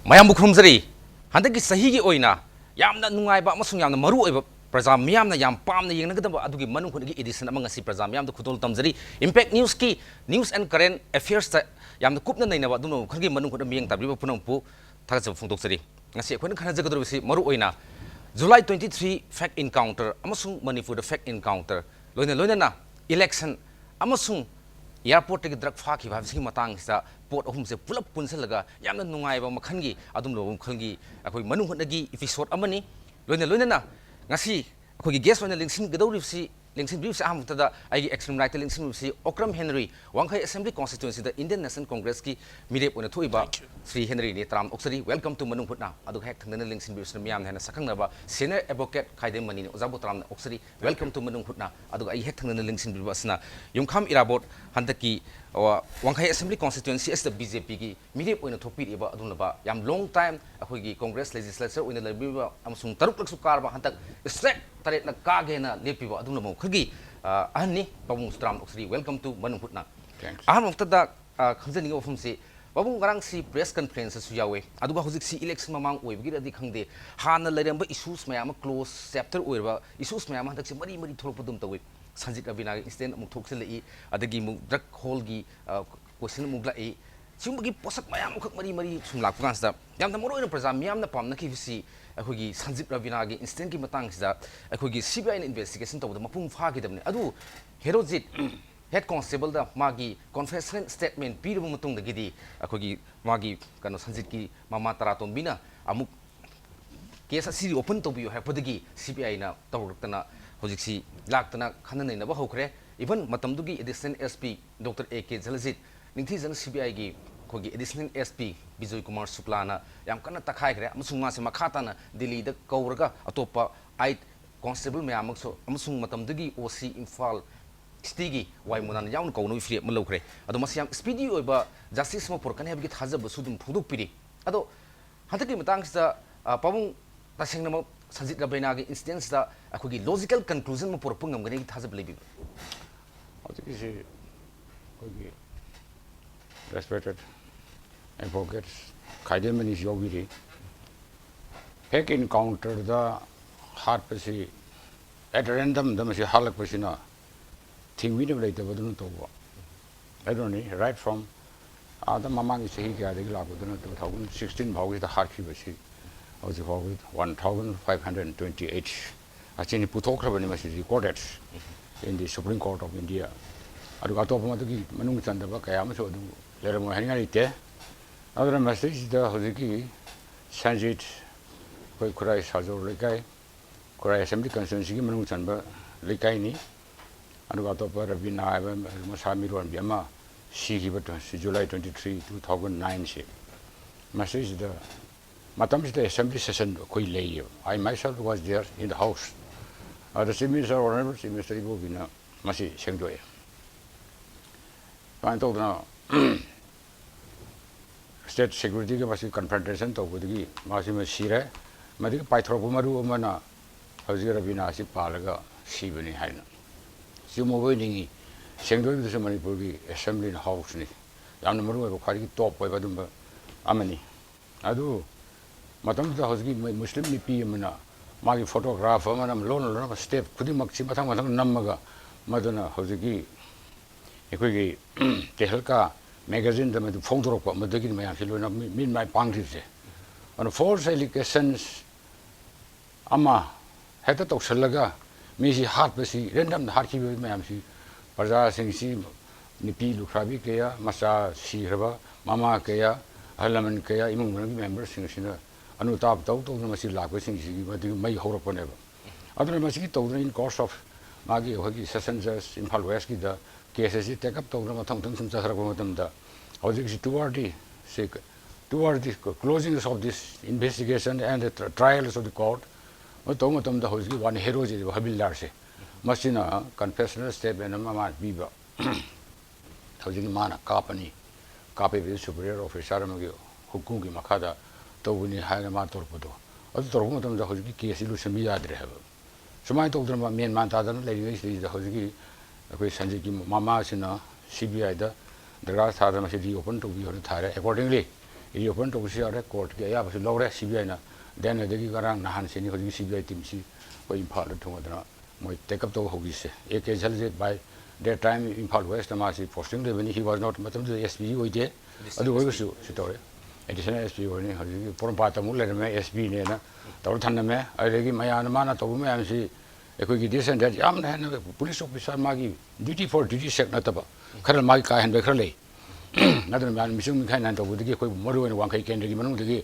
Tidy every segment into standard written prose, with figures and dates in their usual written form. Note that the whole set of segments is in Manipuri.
mayam bukhumzari handaki sahi gi oina yamna nungai ba amasung yamna maru oiba praja miyamna yam pamna yengnagadaba adugi manung khungi edition amanga si praja miyam da khudol tamjari impact news ki news and current affairs ta yamna kupna nainaba adum khungi manung khun miyang tabriba punangpu thagsa phungdoksari ngasi khun khana jagadro si maru oina July 23 fact encounter amasung Manipur fact encounter loina na election amasung airport ke drug fa ki bhabsi matang sa port ahum se pulap punsalaga yamna nungai ba makhangi adum lo khangi akoi manung honagi episode amani loina na ngasi akoi gi guest wana lingsin gadori si lingsin brief sa amtada ai extreme right lingsin si okram henry wanghai assembly constituency the Indian National Congress ki mirep ona thoiba Sri Henry ni tram oksari welcome to manung hutna adu hek thangna lingsin brief sa miyam hena sakang ba senior advocate khaidem mani ojabu tram oksari welcome to manung hutna adu ai hek thangna lingsin brief asna yumkham ERABOT handaki wanghai assembly constituency as the BJP ki mirep ona thopi eba adunaba yam long time akoi gi congress legislature ona labiba amsung taruk lak sukar ba hantak straight taret na kagena lepiba adunaba khagi ahni babung stram oksari welcome to manung hutna aham tada khangjani ofum si babung garang si press conference su yawe aduga hojik si election mamang oibgi adi khangde hana leramba issues mayam close chapter oirba issues mayam hantak si mari thorpudum tawi sanjit abina instant amuk thokselei adagi mu drug hole gi question muk lai simbagi posak mayam khak mari sumlak pangsa yamna moroina praja miyamna pamna ki bisi akogi sanjit abina gi instant ki matang sida akogi CBI investigation tawda mapung pha gi damne adu herojit head constable da magi confession statement pirubu mutung da gidi akogi magi kano sanjit ki mama taraton bina amuk case asi open to biyo hapodagi CBI na tawrtana hojiksi laktana khananai na ba hokre even matamdugi additional SP Dr. AK Jalajit ningthi jang CBI gi khogi additional SP Bijoy Kumar Suklana yam kana takhai kre amusung ma se makhata na Delhi da kauraga atopa 8 constable me amakso amusung matamdugi OC Imphal stigi wai munan yaun kaunu free malokre ado masiam speedy oiba justice mo porkan hebgi thajab sudum phuduk piri ado hataki matang sa pabung tasengna mo sanjit rabaina gi instance da akogi logical conclusion mo porpung ngamgani gi thajab lebi hataki si kogi respected advocates kaidemani yogiri fake encounter da heart pasi at random da masi halak pasina thing we never later badun to I don't know right from the mama is he ga de la badun 2016 bhagi the heart ki basi was with 1528 actually puthokrabani masi recorded in the Supreme Court of India aduga to pama gi manung chanda ba kaya ma so du leramo haninga ite adra message the hojiki sanjit koi kurai sajor lekai kurai assembly constituency gi manung chanba lekai ni aduga to par bina ba masami ron biama sigi but July 23 2009 se message the matam the assembly session koi lay I myself was there in the house the minister or Mr. Ibu bina masi sengdoe pan to na state security ke masi confrontation to budgi masi ma sire madi paithro maru mana hajira bina si palaga sibani haina Sumo ningi sengdoi du Manipur gi assembly in house ni yamna maru ba khari top ba dum amani adu matam da hosgi muslim ni pi amana magi photograph amana lon step khudi makchi mathang namaga maduna hosgi ekoi gi tehelka magazine da madu phongdorok ba madagi ma yam silona min mai pangri se on false allegations ama heta to salaga Misi heart basi random heart ki mayam si parja sing si nipi lukhrabi kaya masa si raba mama kaya halaman kaya imung mangi members sing sina anutab tau to masi lakwa sing si madi mai horok poneba adra masi to in course of magi hogi session just in West ki da cases take up to mathang thang sim chara ko matam da hoji si toward the closing of this investigation and the trials of the court Tomatum the Hosi one hero is Habilarse. Masina confessional statement and Mama Biba Hosing Mana Kapani, copy with superior officer Saramagio, Hukungi Makada, Towini Hagama Torpoto. Other Tomatum the Hosi case Lusamia Drevel. So my told them about me and Mantadan, ladies, the Hosi, Sanjiki Mama Sina, CBI, the grass had a open to be on the tire accordingly. reopen to see a court ke ya bas lore CBI na then the garang nahan sini ho CBI team si ko impal to modra moi take up to hogise e ke jhalje by that time impal west ma si posting de when he was not matam the SB oide adu ho su story additional SB ho ni ho porom pa tamu le me SB ne na taw than me ai maya na mana to me am si ekhoi descent that yam na police officer magi duty for duty sek na taba khara magi ka han be khara le na den man misung khai nan to bu de khoi moru en wang khai ken de manung de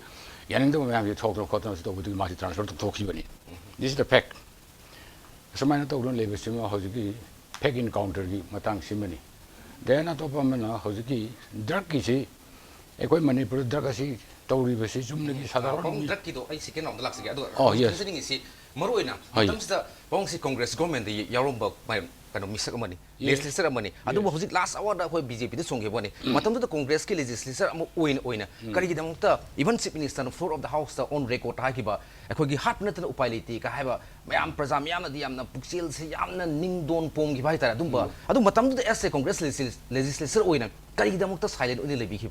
yaning to me am talk to khot to bu de ma transfer to talk bani this is the fact samai to don le be sima ho ji peg encounter gi matang simani then na to pa mana ho ji drug ki si ekhoi Manipur drug si tawri be si jum ne gi sadharan drug ki do ai second round lak sige adu oh yes maru ina tamsida bongsi congress government the yaromba kano misak amani legislature amani adu hojik last hour da hoi BJP de songhe bani matam da congress ki legislature am oina kari gi damta even chief minister on floor of the house the on record ha ki ba ekhoi gi hat na upai leti ka haiba mayam praja mayam na di yamna puksil se yamna ningdon pom gi bai tara dumba adu matam da as congress legislature oina kari gi damta silent oni lebi ki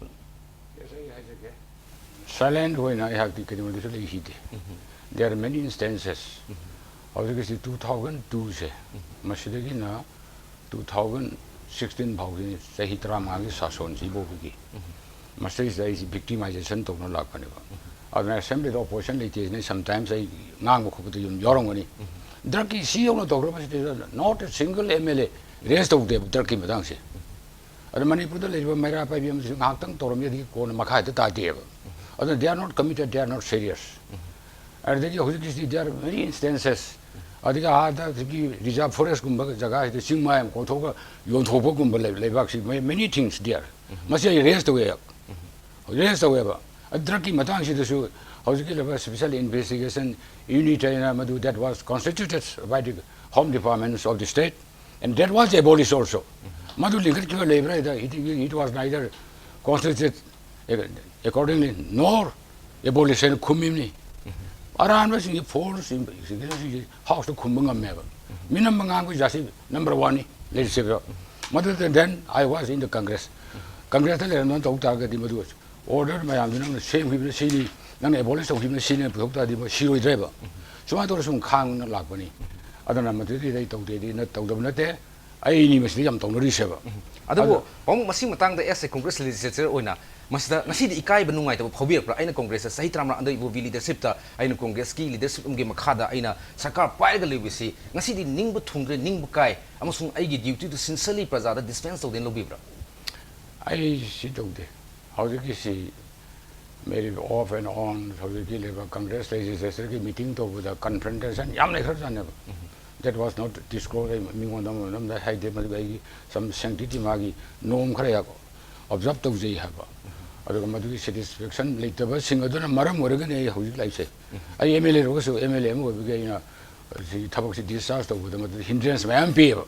silent when I have the Kadimadi. There are many instances. How do you say 2002 se? Mashidagina 2016 Bhagin Sahitra Magi Sason Zibogi. Master is victimization to no Lakaneva. An assembly opposition like sometimes I Nango Yorongoni. Draki see on the Dogma not a single MLA rest of the Turkey Madansi. The Manipur labor Mera Pabium Hatang Toromedi Kon Makai the Tadev. They are not committed, they are not serious. And there are many instances. Reserve forest Jaga, the Sima, Kotoga, Yontopogum, many things there. Must say raised away. Raised away. A Draki Matansi, the Hospital Special Investigation Unit that was constituted by the Home Departments of the state, and that was abolished also. Madu labor, it was neither constituted accordingly nor abolition community. Around was in the force in house to Kumbanga Meva. Minamanga was just number one, let's say. Mother then I was in the Congress. Congress and not target the Madus. Ordered my the same people see none abolish of him seen and put the Shiro driver. So I told some Kang Lakoni. Other than material they told they did not tell them that there. I must be on the receiver. Adu pong masing matang da as congress legislature oina masda nasi di ikai banungai ta phobir pra aina congress sahi tramra andai bo leadership ta aina congress ki leadership umge makhada aina sarkar paiga lebisi ngasi di ningbu thungre ningbu kai amasung aigi duty to sincerely praja da dispense to den lobi bra I see today how do you see maybe off and on how do you congress legislature meeting to the confrontation yam like her that was not disclosed. That had some sanctity magi nom Korea observed of the have. Other satisfaction later was single Maram Oregon, a house like say. I MLA also MLM will begin the Taboxi disaster with the hindrance my MP.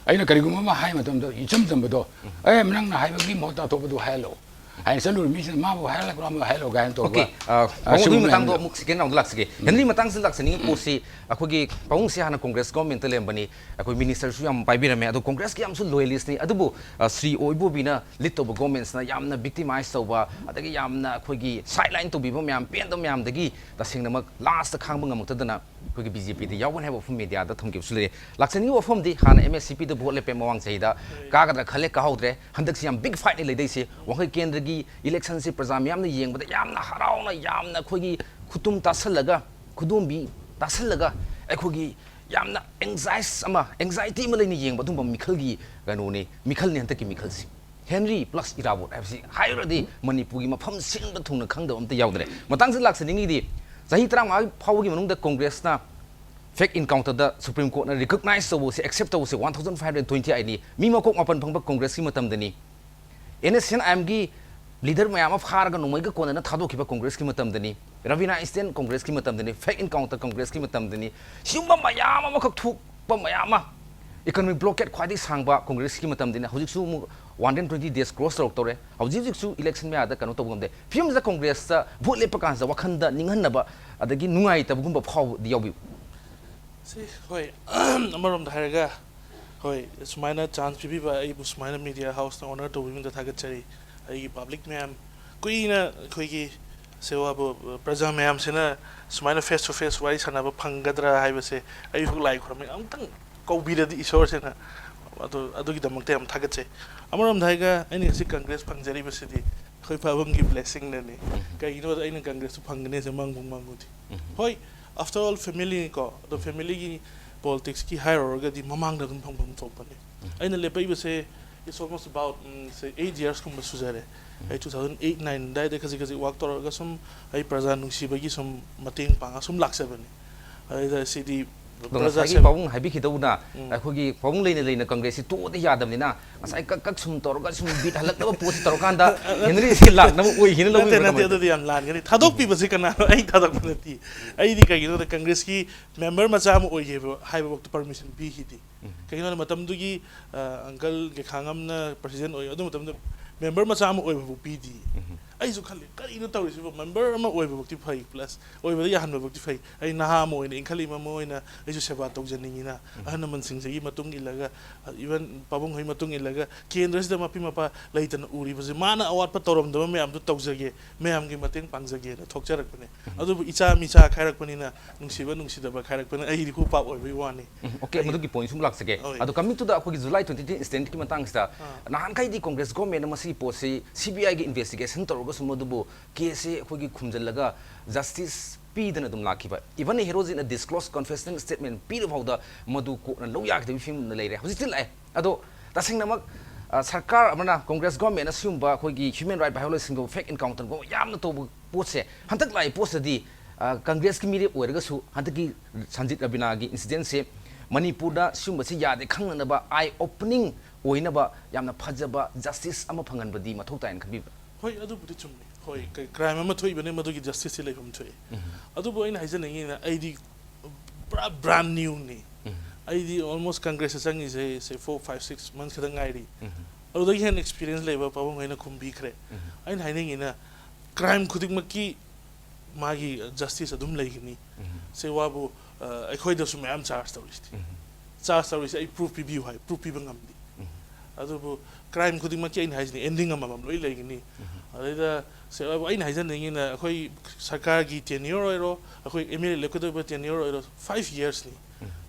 I know Kariguma Haimatum, you jumped them, but I am not having more over to hello. I salute mission Mabo hello guy to okay. Matang do Mexican on Laxi. Henry Matang Laxing Posi, Akogi, Pausiana Congress government Lembani, Ako Minister Suyam by Birame, Congress Yamsu loyalist, Adubu, Sri Oibubina, little governments, Yamna victimized over, Adagi Yamna Kogi, sideline to Bibomyam, Pendom the Gi, the Singam last Kambang Mutadana, Kogi BGP, the Yawan have of media that Tom gives Laxani of whom the Han MSCP the Bolepe Mawang Seda, Gaga Kaleka Hodre, Handaxiam big fight like they say, Wakan election si Prazamiam the Yang, but the Yamna Harauna Yamna Kogi, Kutum Tasalaga, Kudumbi, Tasalaga, Ekogi, Yamna anxiety Malini Yang, but Mikalgi, Ganoni, Mikalni and Taki Mikalsi. Henry plus ERABOT, I've seen higher the Manipur, Pum Sin the Tuna Kanga on the Yaudre. Matang Laxini, Zahitram, Pawim the Congress now. Fake encounter the Supreme Court recognized so was acceptable 1,520 ID. Mimo Kok open Pumba Congress Matam Deni. NSN Amgi leader Mayam of Hargan Omega Kona Tado Kiba Congress Kimatam Deni. Ravina Eastern Congress Kimatam Deni. Fake encounter Congress Kimatam Deni. Shumba Mayama Mokok Mayama. Economic blockade quite this hangba Congress Kimatam Deni. Housu 120 days cross doctor. Housu election Maya the Kanoto. Films the Congress, Vote Lepakans, Wakanda, Ninganaba, at the Ginuai Tabumba Pow the Yobi. See, hoy, amarom the Haraga, hoy, it's minor chance people able to minor media house the honor to women the target cherry, a public man, kuina khoi sewa bo praja mayam sena sumaina face to face wari sanaba phangadra haibase ai hu lai khram amtang kobira di isor sena adu gi damakte am thagatse amaram dhaiga aini si congress phangjari basidi khoi phabam gi blessing na ne kai no aini congress phangne se mangung mangudi hoi after all family ko the family gi politics ki higher ga di mamang da dum phang thopane aina le pai base it's almost about say 8 years kum sujare ai 2008 9 dai de kazi work tor ga sum ai praja nungsi bagi sum mating panga sum laksabani ai da city praja se pawung habi khiduna akhogi pawung leina congress to de yadamnina asai kak sum tor ga sum bit halak na post tor kanda henry si lak na oi hin lo na de de am lan gani thadok pi basi kana ai thadok nati ai di kai no congress ki member macha mo oi ge hai ba permission bi hi di kai no matam du gi uncle ge khangam na president oi adu matam member macha mo oi bu bi di ai su khali kari no tawri su member ma oi bu ti phai plus oi ba ya han bu ti phai ai na ha mo ina khali ma mo ina ai su seba tau janingi na han man sing se gi matung ilaga even pabung hoi matung ilaga kendra da mapi mapa laitan uri base mana awat pa torom da me am tu tau jage me am gi mateng pang jage na thok jarak bane adu icha micha khairak bani na nungsiba nungsi da ba khairak bani ai ri ku pa oi bi wani okay madu gi point sum lak sage adu coming to the akhogi july 20 instant ki matang sta nahan kai di congress government ma si po se cbi gi investigation tor go sum du case akhogi khumjal justice pidana dum lakhiba even heroes in a disclosed confessing statement pir bauda madu ko na lo yak de film na leire hojit lai ado tasing namak sarkar amana congress government asumba khogi human right violation go fake encounter go yamna to post se hantak lai post di congress ki mire oirga su hantaki sanjit rabina gi incident se manipur da sumba se yade khangna ba eye opening oina ba yamna phajaba justice ama phangan badi mathau tain khabi hoi adu budi chumni hoi crime ama thoi bane madu gi justice le hum thoi adu bo ina hajan ngi na id brand new ni id almost congress sang is say 4 5 6 months kada ngai ri adu da hen experience le ba pawang ina khumbi khre ain haineng ina crime khudik maki magi justice adum leigini se wabu ai khoi da su mayam charge tawristi ai proof review hai proof bi bangam di adu bo crime khudik maki ain haijni ending amam loi leigini ada se ain haijan ngi na khoi sarkar gi tenure oiro khoi emile lekodo ba tenure oiro 5 years ni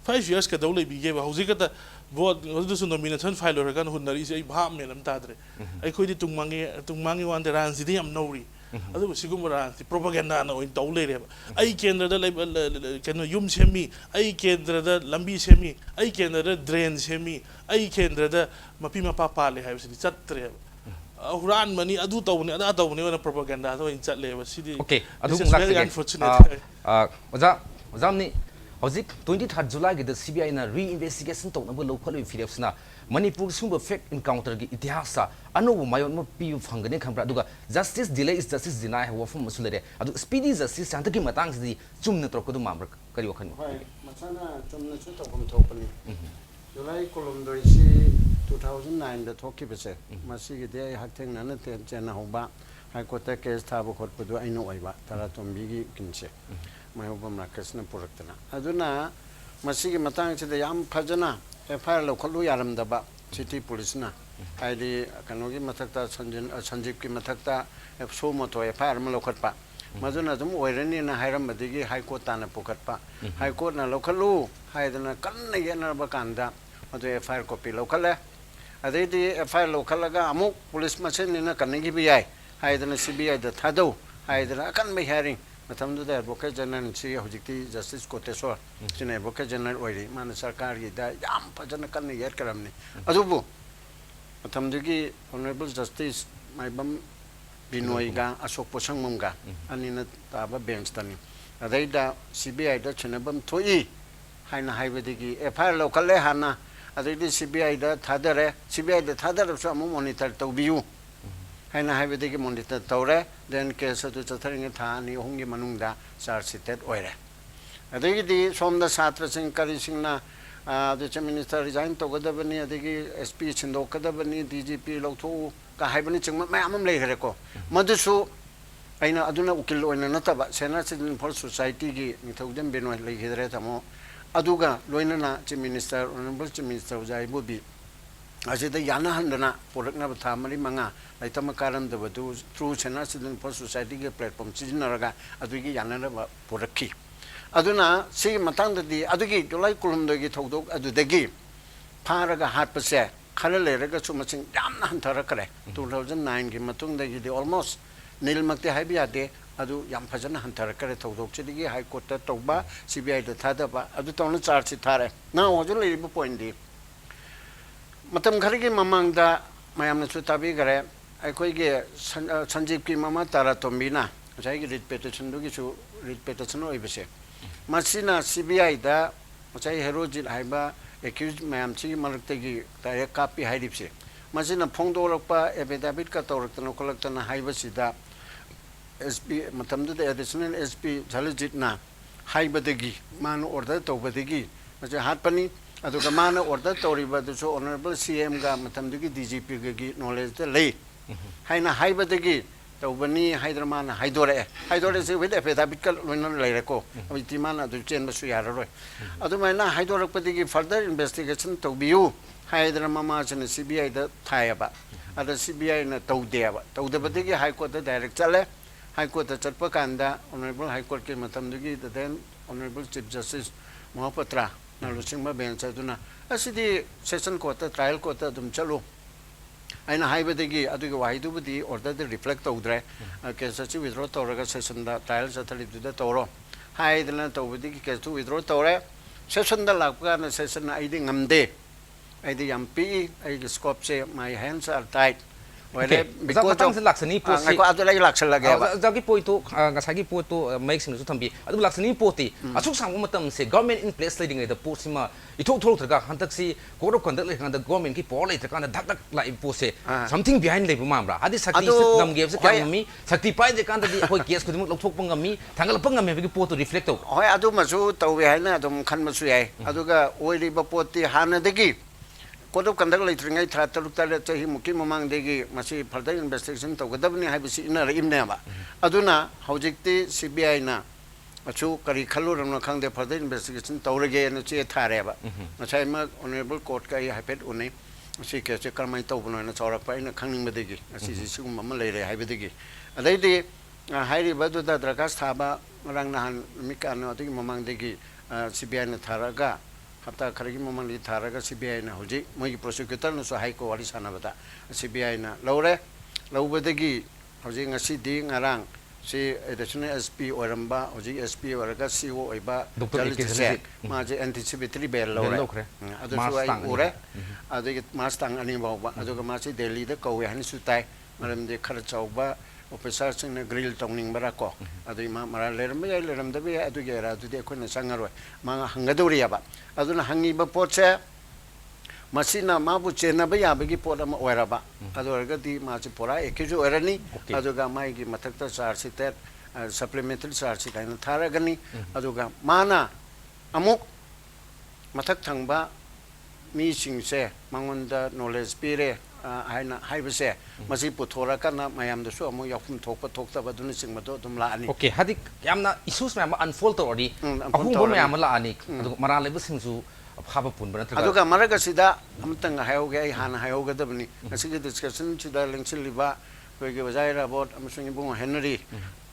5 years ka dawle bi ge ba hojika ta board adu su nomination file or kan hunari se ai bha melam tadre ai khoi di tungmangi wan de ran si di am nori adu sigumara propaganda na oin tawle re ai kendra da keno yum semi ai kendra da lambi semi ai kendra da drain semi ai kendra da mapi mapa pa le hai si chatre huran mani adu tawni ada tawni wana propaganda so in chatle ba si di okay adu unfortunate ozamni hojik 23 july gi the cbi na reinvestigation to na bo local fideps na manipur sumba fake encounter gi itihasa anu mayon mo pi phangane khambra duga justice delay is justice deny ha wafum masulere adu speedy justice anta gi matang si chumna tor ko du mamra kari wakhan hoi masana chumna chu to kom thopani july kolom doi si 2009 da thoki bese masi gi de haktheng na na te chena hoba hai ko ta case tha bo khot pudu aino oiba tara tombi gi kinche mai obam na kasna puraktana aduna masi gi matang chi da yam phajana FIR lo kholu yaram da ba city police na aidi kanogi mathakta sanjip ki mathakta so moto FIR ma lo khatpa maduna dum oirani na hairam madigi high court ta na pukatpa high court na lo khalu haidana kanna yana ba kanda adu FIR copy lo khale adidi FIR lo khalaga amuk police machen ni na kanagi bi ai haidana CBI da thado haidana kan mai hearing matamdu da advocate general si hojikti justice kotesor sine advocate general oiri man sarkar gi da yam phajana kan yet karamni adubu matamdu gi honorable justice maibam binoi ga asok posang mumga anina taba bench tani adaida CBI da chenabam thoi haina haibedi gi FIR local le hana adaidi CBI da thadare CBI da thadare so am monitor tawbiu haina haibedi gi monitor tawre then case to chatharing tha ni hongi manungda charge sheet oire adaidi somda satra sing kari singna the minister resign to gadabani adigi SP chindo kadabani DGP loktho ka haibani chingma mayam lei gare ko madusu aina aduna ukil oina nataba sena citizen for society gi nithaudem beno lei gidre tamo aduga loina na chief minister honorable chief minister jai bobi ꯑꯁꯤꯗ ꯌꯥꯅꯍꯟꯗꯅ ꯄꯨꯔꯛꯅꯕ ꯊꯥ ꯃꯔꯤ ꯃꯉꯥ ꯂꯩꯇꯝ ꯀꯥꯔꯝꯗꯕꯗꯨ ꯊ꯭ꯔꯨ ꯁꯦꯅꯥ ꯁꯤꯇꯤꯖꯟ ꯐꯣꯔ ꯁꯣꯁꯥꯏꯇꯤꯒꯤ ꯄ꯭ꯂꯦꯠꯐꯣꯝ ꯁꯤꯖꯤꯟꯅꯔꯒ ꯑꯗꯨꯒꯤ ꯌꯥꯅꯅꯕ ꯄꯨꯔꯛꯈꯤ ꯑꯗꯨꯅ ꯁꯤꯒꯤ ꯃꯇꯥꯡꯗꯗꯤ ꯑꯗꯨꯒꯤ ꯖꯨꯂꯥꯏ 12ꯒꯤ ꯊꯧꯗꯣꯛ ꯑꯗꯨꯗꯒꯤ ꯐꯥꯔꯒ ꯍꯥꯠꯄꯁꯦ ꯈꯔ ꯂꯩꯔꯒꯁꯨ ꯃꯁꯤꯡ ꯌꯥꯝꯅ ꯍꯟꯊꯔꯛꯈ꯭ꯔꯦ 2009ꯒꯤ ꯃꯇꯨꯡꯗꯒꯤꯗꯤ ꯑꯣꯜꯃꯣꯁ ꯅꯤꯜꯃꯛꯇꯤ ꯍꯥꯏꯕ ꯌꯥꯗꯦ ꯑꯗꯨ ꯌꯥꯝ ꯐꯖꯅ ꯍꯟꯊꯔꯛꯈ꯭ꯔꯦ ꯊꯧꯗꯣꯛꯁꯤꯗꯒꯤ ꯍꯥꯏ ꯀꯣꯔꯠꯇ ꯇꯧꯕ CBIꯗ ꯊꯥꯗꯕ ꯑꯗꯨ ꯇꯧꯅ ꯆꯥꯔꯖꯁꯤ ꯊꯥꯔꯦ ꯅꯍꯥꯟ ꯍꯧꯖꯤꯛ ꯂꯩꯔꯤꯕ ꯄꯣꯏꯟꯗꯤ ꯃꯇꯝ ꯈꯔꯒꯤ ꯃꯃꯥꯡꯗ ꯃꯌꯥꯝꯅꯁꯨ ꯇꯥꯕꯤꯈ꯭ꯔꯦ ꯑꯩꯈꯣꯏꯒꯤ ꯁꯟꯖꯤꯞꯀꯤ ꯃꯃꯥ ꯇꯥꯔꯥꯇꯣꯝꯕꯤꯅ ꯉꯁꯥꯏꯒꯤ ꯔꯤꯠ ꯄꯦꯇꯤꯁꯟꯗꯨꯒꯤꯁꯨ ꯔꯤꯠ ꯄꯦꯇꯤꯁꯟ ꯑꯣꯏꯕꯁꯦ ꯃꯁꯤꯅ CBIꯗ ꯉꯁꯥꯏ ꯍꯦꯔꯣꯖꯤꯠ ꯍꯥꯏꯕ ꯑꯦꯀ꯭ꯌꯨꯖ ꯃꯌꯥꯝꯁꯤꯒꯤ ꯃꯔꯛꯇꯒꯤ ꯗꯥꯏꯔꯦꯛ ꯀꯥꯞꯄꯤ ꯍꯥꯏꯔꯤꯕꯁꯦ ꯃꯁꯤꯅ ꯐꯣꯡꯗꯣꯔꯛꯄ ꯑꯦꯐꯤꯗꯦꯕꯤꯠꯀ ꯇꯧꯔꯛꯇꯅ ꯈꯣꯠꯂꯛꯇꯅ ꯍꯥꯏꯕꯁꯤꯗ SP ꯃꯇꯝꯗꯨꯗ ꯑꯦꯗꯤꯁꯅꯦꯜ SP ꯖꯂꯖꯤꯠꯅ ꯍꯥꯏꯕꯗꯒꯤ ꯃꯥꯅ ꯑꯣꯔꯗꯔ ꯇꯧꯕꯗꯒꯤ ꯃꯁꯤ ꯍꯥꯠꯄꯅꯤ ꯑꯗꯨꯒ ꯃꯥꯅ ꯑꯣꯔꯗꯔ ꯇꯧꯔꯤꯕꯗꯨꯁꯨ ꯑꯣꯅꯔꯦꯕꯜ CMꯒ ꯃꯇꯝꯗꯨꯒꯤ DGPꯒꯤ ꯅꯣꯂꯦꯖꯇ ꯂꯩ ꯍꯥꯏꯅ ꯍꯥꯏꯕꯗꯒꯤ ꯇꯧꯕꯅꯤ ꯍꯥꯏꯗꯅ ꯃꯥꯅ ꯍꯥꯏꯗꯣꯔꯛꯑꯦ ꯋꯤꯠ ꯑꯦꯐꯤꯗꯦꯕꯤꯠꯀ ꯂꯣꯏꯅ ꯂꯩꯔꯦꯀꯣ ꯍꯧꯖꯤꯛꯇꯤ ꯃꯥꯅ ꯑꯗꯨ ꯆꯦꯟꯕꯁꯨ ꯌꯥꯔꯔꯣꯏ ꯑꯗꯨꯃꯥꯏꯅ ꯍꯥꯏꯗꯣꯔꯛꯄꯗꯒꯤ ꯐꯔꯗꯔ ꯏꯟꯚꯦꯁꯇꯤꯒꯦꯁꯟ ꯇꯧꯕꯤꯌꯨ ꯍꯥꯏꯗꯅ ꯃꯃꯥꯁꯤꯅ CBIꯗ ꯊꯥꯏꯌꯦꯕ ꯑꯗ CBIꯅ ꯇꯧꯗꯦꯕ ꯇꯧꯗꯕꯗꯒꯤ ꯍꯥꯏ ꯀꯣꯔꯠꯇ ꯗꯥꯏꯔꯦꯛ ꯆꯠꯂꯦ ꯍꯥꯏ ꯀꯣꯔꯠꯇ ꯆꯠꯄ ꯀꯥꯟꯗ ꯑꯣꯅꯔꯦꯕꯜ ꯍꯥꯏ ꯀꯣꯔꯠꯀꯤ ꯃꯇꯝꯗꯨꯒꯤ ꯗꯦꯟ ꯑꯣꯅꯔꯦꯕꯜ ꯆꯤꯞ ꯖꯁꯇꯤꯁ ꯃꯣꯍꯄꯇ꯭ꯔꯥꯅ ꯂꯨꯆꯤꯡꯕ ꯕꯦꯟꯆ ꯑꯗꯨꯅ ꯑꯁꯤꯗꯤ ꯁꯦꯁꯟ ꯀꯣꯔꯠꯇ ꯇ꯭ꯔꯥꯏꯌꯦꯜ ꯀꯣꯔꯠꯇ ꯑꯗꯨꯝ ꯆꯠꯂꯨ ꯑꯩꯅ ꯍꯥꯏꯕꯗꯒꯤ ꯑꯗꯨꯒꯤ ꯋꯥꯍꯩꯗꯨꯕꯨꯗꯤ ꯑꯣꯔꯗꯔꯗ ꯔꯤꯐ꯭ꯂꯦꯛ ꯇꯧꯗ꯭ರೆ ꯀꯦꯁ ꯑꯁꯤ ꯋꯤꯗ꯭ꯔꯣ ꯇꯧꯔꯒ ꯁꯦꯁꯟꯗ ꯇ꯭ꯔꯥꯏꯌꯦꯜ ꯆꯠꯊꯔꯤꯗꯨꯗ ꯇꯧꯔꯣ ꯍꯥꯏꯗꯅ ꯇꯧꯕꯗꯒꯤ ꯀꯦꯁꯇꯨ ꯋꯤꯗ꯭ꯔꯣ ꯇꯧꯔꯦ ꯁꯦꯁꯟꯗ ꯂꯥꯛꯄ ꯀꯥꯟꯗ ꯁꯦꯁꯟꯅ ꯑꯩꯗꯤ ꯉꯝꯗꯦ ꯑꯩꯗꯤ ꯌꯥꯝ ꯄꯤꯛꯏ ꯑꯩꯒꯤ ꯁ꯭ꯀꯣꯞꯁꯦ my hands are tied Okay, matangse laksani posi. adu lagi laksan lagi apa? Jagi poito ngasagi poito make sing su thambi. Adu laksani poti. Asuk sang matam se government in place leading the post sima ithok thok thaka hantak si code of conduct like the government ki pol like kan dak dak la impose something behind le mamra. Adi sakti nam game se kyam mi sakti pai de kan di hoi case khudimuk lok thok pangami thangal pangami ki poto reflect to. Hoi adu masu tawi haina adum khan masu yai. Adu ga oili ba poti hana degi Code of conduct later thra taluk tale chahi muki mamang degi masi further investigation tawgadabni haibisi ina imneba aduna hojikti CBI na achu kari khaluramna khangde further investigation tawrege na che thareba masai ma honorable court kai haipet une si ke che karmai tawbno na chawrakpa ina khangning badegi asi sigum mama leire haibedegi adaidi hairi badu da drakas thaba rang nahan mikana ati mamang degi CBI na tharaga hafta kharagi mamang li tharaga CBI na hoji moi prosecutor no so high court wali sanabata CBI na lawre lawbadagi hoji ngasi di ngarang si additional SP oramba hoji SP oraga CO oiba jalise ma je anticipatory bail lawre adu so ai ure adu mastang ani bawa adu ma si Delhi da kawe han su tai maram de khar chauba officer sing na grill tongning barako adu ma mara leram da be adu gera adu de khona sangaroi ma hangaduri aba adu na hangi ba poche masina mabu chena ba ya bagi pot ama oiraba adu orga di ma chi pora ekijo oirani adu ga mai gi mathakta charge tet supplementary charge kaina tharagani adu ga mana amuk mathak thangba mi singse mangonda knowledge pire haina haibase masi puthora kana mayam da su amu yakum thokpa thokta baduni singma do dum la ani okay hadik yamna issues mayam unfold to ori ahum bo mayam la ani adu mara lebu singsu phaba pun bana adu ga maraga sida amtang hayoge ai hana hayoga dabni asigi discussion sida lengsil liba koige bazaira bot amsung bungo henry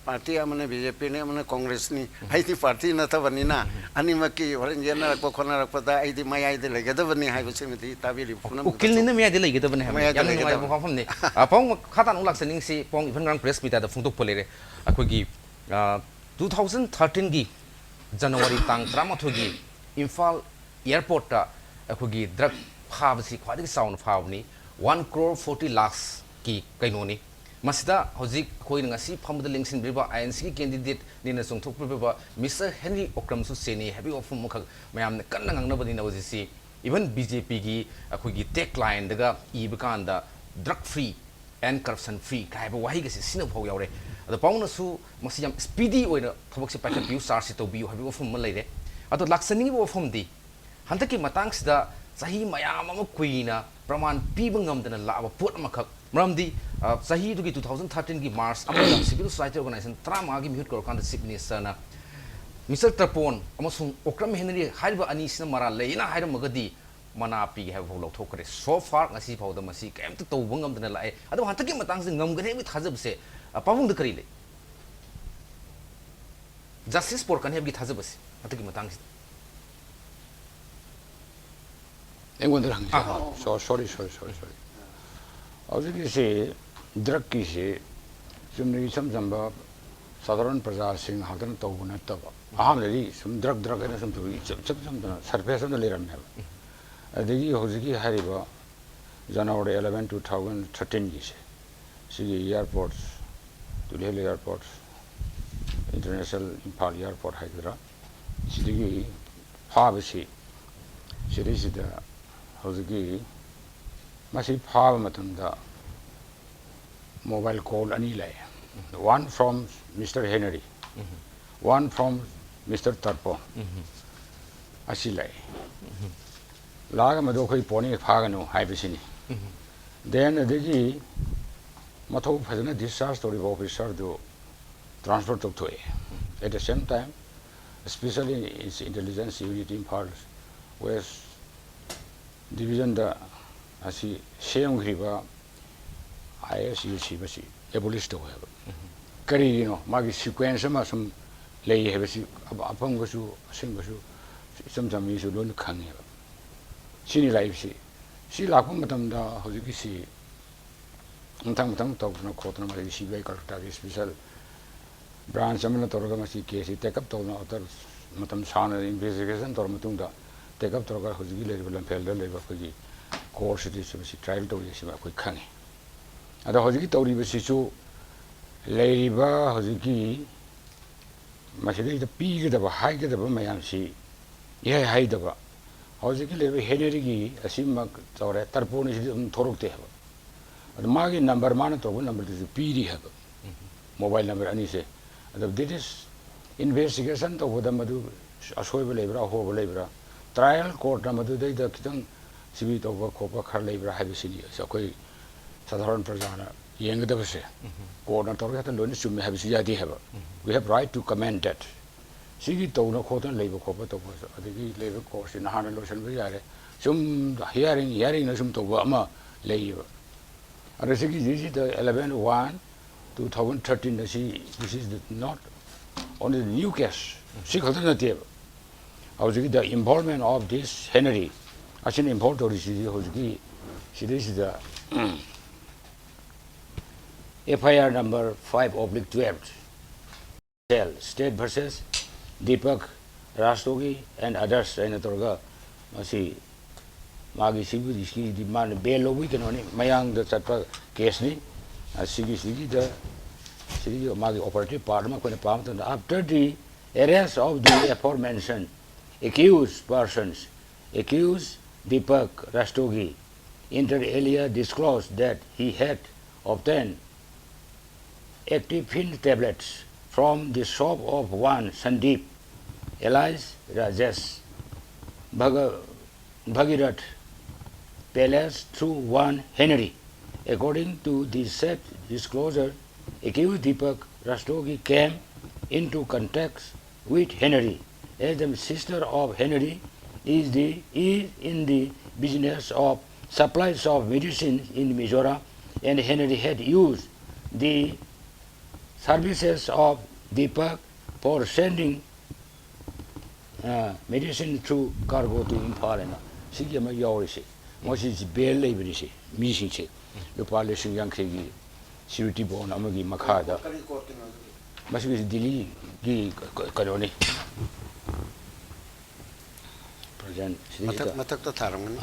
party amane BJP ne amane congress ni haiti party na ta banina anima ki horen jena ko khona rakpata aidi mayai de legada bani hai bse meti tabili phuna ukil ni mayai de legada bani ha yam ni mai phom ni pong khata nung lak sening si pong even rang press meet da phung tok polere akoi gi 2013 gi January tang 13 gi Imphal airport ta akoi gi drug phab si khwadi sound phab ni 1 crore 40 lakhs ki kaino ni Masida Hozik Koin ngasi phamda lingsin briba INC candidate nina songthok briba Mr Henry Okram su seni happy of mukha mayam kanna ngangna bani na si even BJP gi akoi gi tech line daga ibakanda drug free and corruption free kai ba wahi gasi sinu phau yaure ado pauna su masi yam speedy oina thobak se pacha view sar si to view happy of ma leire ado laksani bo from di hantaki matang sida sahi mayam ama kuina praman piba ngamdana lawa pot makhak Ramdi sahi dugi 2013 ki March among civil society organization trama gi mihut kor kan chief minister na Mr Trapon amasung Okram Henry haiba ani sina mara leina haira magadi mana pi have ho lok thokre so far ngasi phau da masi kem to bangam dana lai ado hantak ki matang se ngam gane mi thajab se pawung da kari le justice for kan have gi thajab se hantak ki matang se engondra so sorry aujiki se drug ki se jumni samjamba साधारण प्रजा सिंह हादन तौबन तब आम लरी सम ड्रग ड्रग ने सम तुई चप सरफेस में ले रमे अदगी होजगी हरिबा जनवरी 11 2013 की से सी एयरपोर्ट्स दुलेल एयरपोर्ट्स इंटरनेशनल इंफाल एयरपोर्ट हाइदरा सिदगी फाबसी सिरिसिदा होजगी मासी फाब मतंदा मोबाइल कॉल अनि लाए one from Mr. Henry, one from Mr. Tarpo. Asilai. Laga Madokoi Pony Pagano, Hibisini. Then the Digi Mato Pazana discharged to the officer to transport to Toy. At the same time, especially its intelligence unit in Paris, was division the Asi Sheung Riva ISUC Basi, abolished to have. Kari, you know, Magi sequence some lay have a upon was you, sing was you, sometimes you don't come here. She life, she lacumatum da Hosiki, Tang talk no cotton, but she very special branch, some Torgamasi case, take up to other Matam Sana investigation, Tormatunda, take up Torga Hosiki level and Pelda level for the course it is she tried to Yeshiva quick canny. At the Hosiki Tori was issue. Leiba Hosiki Masidi the peak of a high get of a Mayamsi, Yea hide of a Hosiki Levi Henry, a Simak or a Tarpon is Torok. The margin number monitor number is the PD have mobile number and he say. This is investigation of the Madu Ashoba Labra, Hoba Labra, trial court Namadu, the Kitan Sibit over Copa Car Labra Habisini, Sakoi Southern Prasana. Young Davase, coordinator at the Lunis to have Siadi have. We have right to commend that. Sigi Tono Cotton Labor Corporate of the labor course in a 100 lotion Viare, some hearing some to Wama labor. And the Sigi is the 11/1 2013. This is not only the new case, Six alternative. I was the involvement of this Henry. As an importer, she is the FIR number 5/12. State versus Deepak Rastogi and others. Senator Masi Magi Sibu demand bail we can only Mayang the Chapa case ni Sigi the Sigi Magi operative parliament when the after the arrest of the aforementioned accused persons, accused Deepak Rastogi inter alia disclosed that he had obtained active pill tablets from the shop of one Sandeep, alias Rajesh Bhagirat Palace through one Henry. According to the said disclosure, accused Deepak Rastogi came into contact with Henry, as the sister of Henry is in the business of supplies of medicine in Mizoram, and Henry had used the services of Deepak for sending medicine through cargo to Impal. Sigi ma yawrisi. Mosi bail librisi. Missing se. Lupal lising yang segi security bon amagi makada. Masi Delhi gi kanoni. Present. Matak to tharang.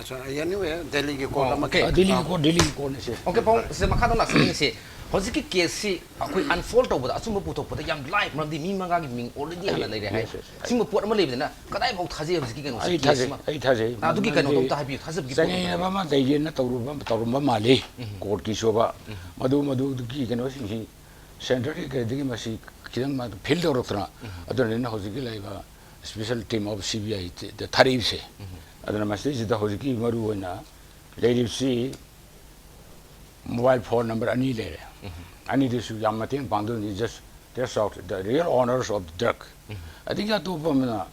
So anyway, Delhi ki court okay. Delhi court ne se. Okay, pong se makado na sa se. Hoziki case akoi unfold to boda asuma putok boda yam live ram di mi manga gi ming already hana lai hai. Sima pot ma lebi na kadai bau thaje hoziki kan ai thaje na duki kan to ta habi thazab gi sangai ba ma dai na tawru mali court ki soba madu ki kan osi center ki digi masi kidan ma field orokna adon na hoziki lai ba special team of CBI the tharib se adon ma se da hoziki maru na lady see mobile phone number ani le ani this yamatin pangdo ni just They're shocked. The real owners of the drug. I think that Upamana,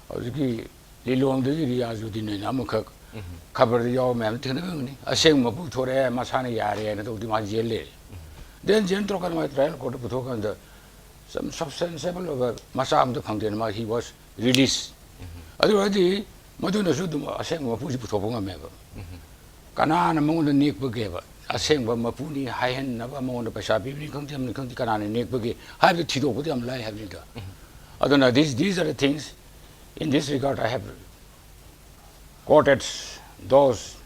the Lilong the Riazudin and Amakak, cover the young man to the moon. A shame of Putore, Masani area, and the Majele. Then Gentrokan my trial got to put on the some substantial of Masam the container, he was released. Otherwise, Madonna Sudum, a shame of Putopanga member. Kanan among the Nick Bugeva. A saying about Mapuni, high hand, never among the Pashabi, come to the Kanan and Nick Bugge. Have the Tito with them lie having done. I don't know, these are the things. In this regard, I have quoted those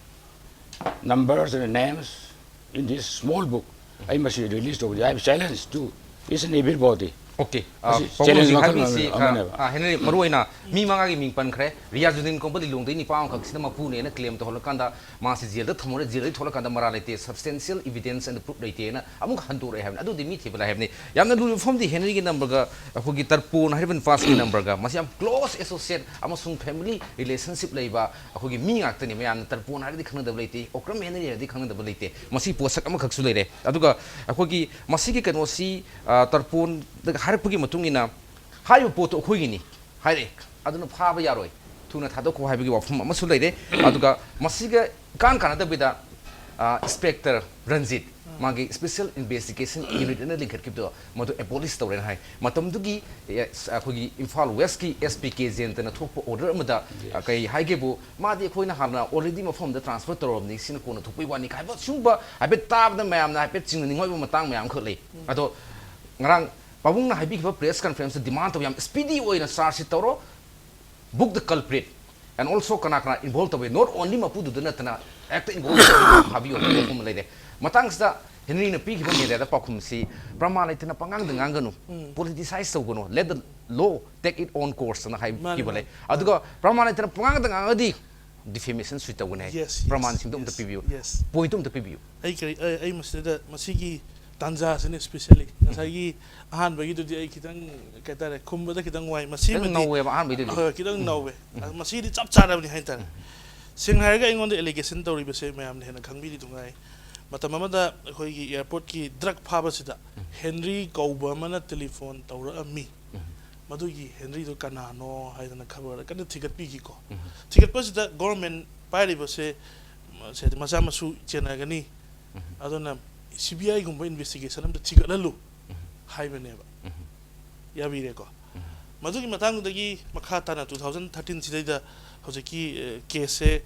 numbers and names in this small book. I must release over. I have challenged to each and everybody. Okay. Challenge Henry Maruina, me Mangagi Ming Pancre, Riazudin Company Lung, the Nippon, Mapuni, and a claim to Holokanda, Massi the Tomore, Holokanda morality, substantial evidence and the proof data, among Hantur I have. I do the meeting, but I have Yamadu from the Henry number, who get Tarpon, Heaven Fast number, Masiam close associate, Amazon family relationship labor, who give me acting, and Tarpon, I declare the lady, or Cram Henry, declare the lady, Masi Posakamakasule, Aduga, Akogi, Masiki can see Tarpon, the Harpugi Matungina, Hayu Poto Huini, Hire, I don't know how Yaroi, Tuna Tadoko Habi from Masulede, Aduga, Masiga, Canada with a inspector runs it, Magi special investigation unit in the link keep the Moto a police store and high. Matamdugi, Akugi, Infal Westki, SPK, and a top order Mada, Kai Haigebu, Madi Koina Hana, already from the transporter of the Sinakuna to Piwani, I was Shumba, I bet tab the ma'am, I bet singing Matang, my uncle. I thought, Ngarang. Pabung na habig press conference demand to yam speedy way na sarsi toro book the culprit and also kana involved away not only mapudu na act involved habi o kum lede matangs da henry na pig ban da pakum si pramana itina pangang danganganu politicize so gono let the law take its own course na hai kibale aduga pramana itina pangang dangangadi defamation suita gune praman singdom the preview pointum the preview ai masida masigi Tanza especially. Nasagi ahan bagi tu dia kita kata kumba tu kita nguai masih no way ahan bagi tu kita no way masih di cap cara ni hantar. Sing harga ingon the allegation tu riba se mayam ni hendak kami di tungai. Mata mama da koi airport ki drug phaba sida Henry kauba mana telefon taura ami. Madugi Henry tu kana no hai na khabar kana ticket pi ko. Ticket pas da government pai riba se masa masu chena gani. Adona CBI gumba investigation am the Chigalalu Highway Yavireko. Maduki Matangudagi Makatana 2013 Sida Hoseki Kese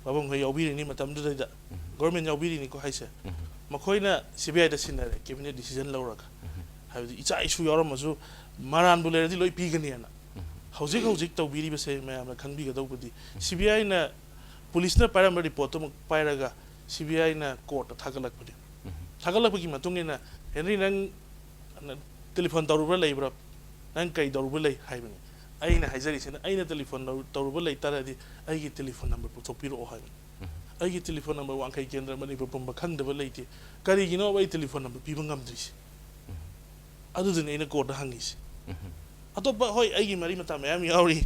Babung Yobiri Matam Duda Government Yobiri Niko Haise Makoina CBI the Sinner giving a decision Lauraka. Have it's a issue Yoramazu Maran Buleri Loi Piganiana. Hosik to be say, ma'am, can be a dog with the CBI na police na paramedic potom Piraga CBI na court at Tagalak. Tagalog bagi matungin na Henry nang telefon taruba lay bro nang kay taruba lay hay bani ay na hazari sina ay na telefon taruba lay tara di ay gi telefon number po so piro hay ay gi telefon number wang kay kendra mani po pambakang da lay ti kari gino ay telefon number pibang amdris adu din ay na ko da hangis ato ba hoy ay gi mari mata mayam yauri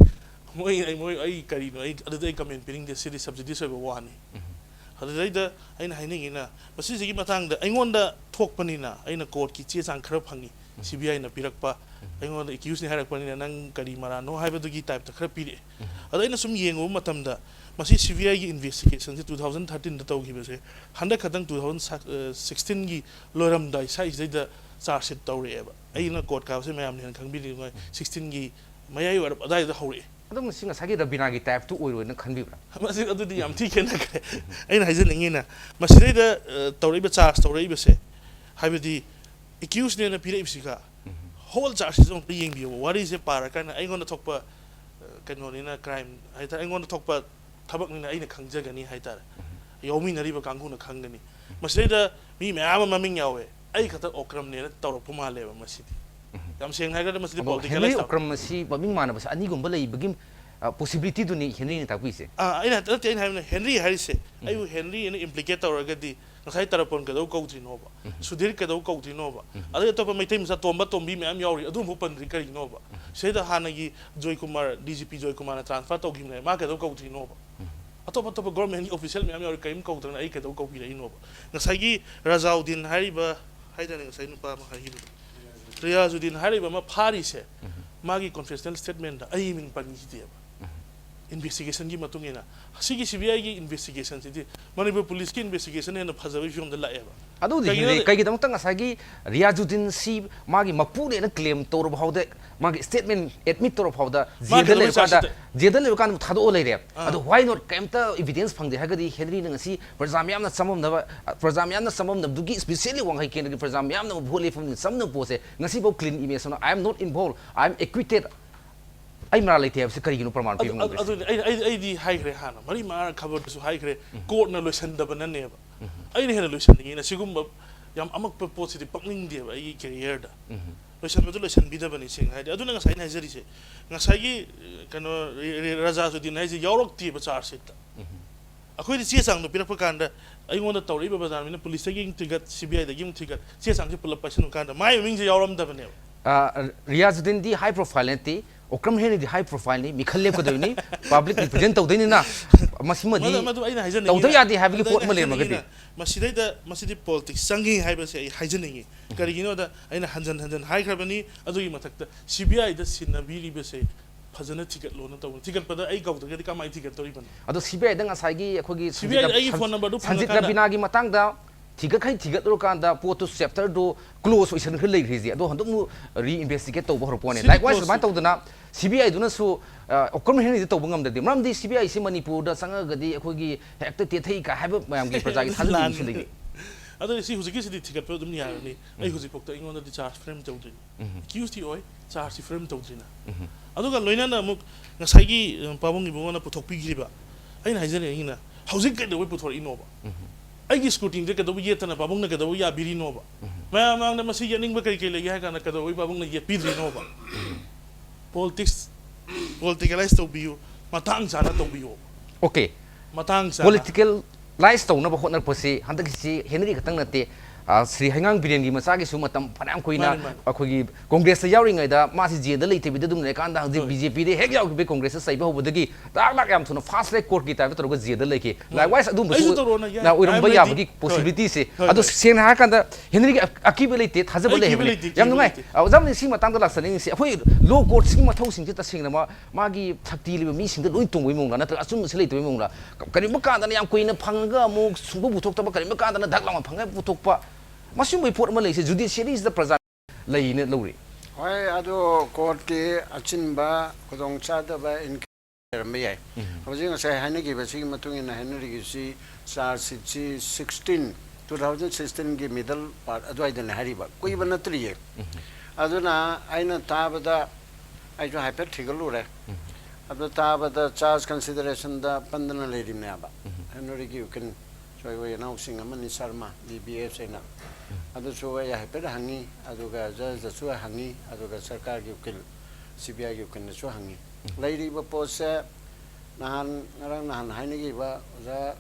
moy ay kari no ay adu ay kamen piring de city subsidies ay wani Hadida, I Hainina, but since you matang the Ingonda talk panina, I na court kitches and crab hangi, CBI in a pirakpa, I want the accusing Harapan and Karimara, no have to get type the crapide. I know some young matamda, Masi CBI investigation 2013 the Togi was a Handa Katang 2016 gi Loram die size the Sarset Tauri ever. I know court cows and Mam and can be 16 gi, may I die the holy. I don't sing a Sagi the Binagi type to oil in the Kanbibra. Must do the Amtikan. I know in a Masida Toriba Charles Toriba say. Have the accused in a Piripsica. Whole charges on being you. What is a paracan? I'm going to talk about Canonina crime. I'm going to talk about Tabakina in a Kanjagani Haita. Yomin River Kanguna Kangani. Masida, me, I'm a away. I got the okram near Toropuma level, Masidi. I'm saying I got a Masidi. Henry Okramasi, but Bimana was Anigum Balay begin possibility to need Henry Tapisi. I don't have Henry Harris. I will Henry and implicate or get the Haitarapon Gado Coutinova. Sudir Gado Coutinova. Other top of my teams at Tomba Tombi, I'm Yori, I don't open Ricari Nova. Say the Hanagi, Joy Kumar, DGP Joy Kumar, transfer to him, Market of Coutinova. A top of government official, I'm your Kaim Coutin, I can go Nova. Nasagi Razaudin Hariba, Haidan and Saint Pama. Riyazuddin hariba ma phari se magi confessional statement da ai ming pani si dia investigation gi matung ina sigi CBI gi investigation si Manipur police ki investigation ena phajabi film da lae ba adu di kai gi dam tang asagi Riyazuddin si magi mapune na claim tor bhaude magi statement admit tor bhauda jedal kan thado leire adu why not kaimta evidence phangde hagadi Henry na ngasi prajamyam na samam na dugi especially wang hai ken gi prajamyam na bhole from samna pose ngasi bo clean image na I am not involved, I am acquitted. I am not able to carry no Praman. I di high Rehana, Marima covered to high court no listen the banana. I had a listen in a Sigumba Yam Amak proposed the Pumping Dia, I career. Listen to listen be the vanishing. I don't know, I say, Nasagi can Raza to deny the York tea, but are sit. I could see some of the propaganda. I want to tell you about the police taking to get CBI the game ticket, see some people of person kind of my wings the Yoram Davanel. Riyazuddin di high profile ti okram heni di high profile ni mikhalle ko deni public represent tawdeni na masima di tawda ya di have ki port male magadi masida politics sangi haiba se haijaningi karigino da aina hanjan hai khabani adugi mathakta CBI da sinabiri be se phajana ticket lo na taw ticket pada ai gaw da kamai ticket tori ban ado CBI da ngasai gi akhogi CBI ai phone number du sanjit rabina gi matang da tiga khai tiga ro kan da potu chapter do close oisan khil lei rezi ado handu mu reinvestigate to bor pone likewise man to dana CBI duna su okam heni to bangam da mam di CBI si Manipur da sanga gadi akhogi hekta te thai ka haba mayam gi praja gi thal di suli ado si huziki si ticket pe dum ni ni ai huzik pokta ingon da charge frame tawdri QT oi charge frame tawdri na ado ga loina na muk ngasai gi pabong gi bongona puthok pi gi ba ai na hajane ina huzik ke do puthor ino ba I scooting the Kadoya and a Babuna Kadoya Birinova. Mamma Masi Yaning Bakay and a Kadoya Babuna Yepidrinova. Politics, politicalized to be Matangs are not to be. Okay. Matangs political lies to no Honor Posse, Hunter Henry Katangate, Sri Hangang Biringi Masagi Sumatam, Panam Quina, Congress Yaring, Masi, the late Bidum, the Kanda, the BJP, the Hegel Congress, Sabo with the Gay, Dark to the fast court guitar to go the lake. Likewise, I do now we don't have possibilities. I do see Hakanda, Henry accumulated, has a ability. Young man, I was only seeing Matanga saying, low court sing my toes in the cinema, Maggie Takti missing the Luitum women, and assume slate women. Karimukan and Yam Queen of Panga, Subu talked about Karimukan and Daglam Panga Putokpa. Must we put Malaysia judiciary is the president lay in it lorry? Why ado court ki achinba kudong chada ba in Kermay. I was going to say Haniki was seeing Matung in Henry si SAR 2016 gi middle part adwai in Hariba. Kuiban 3 year. Aduna aina tabada I do hypertigalure. At the tabada charge consideration the Pandana lady Naba. Henry you can show you announcing a money Sarma, DBF Sena. Ado so ya hepeda hangi aduga judge so hangi aduga sarkar gi ukil CBI gi ukil so hangi lady ba pose nahan nahan haini gi ba za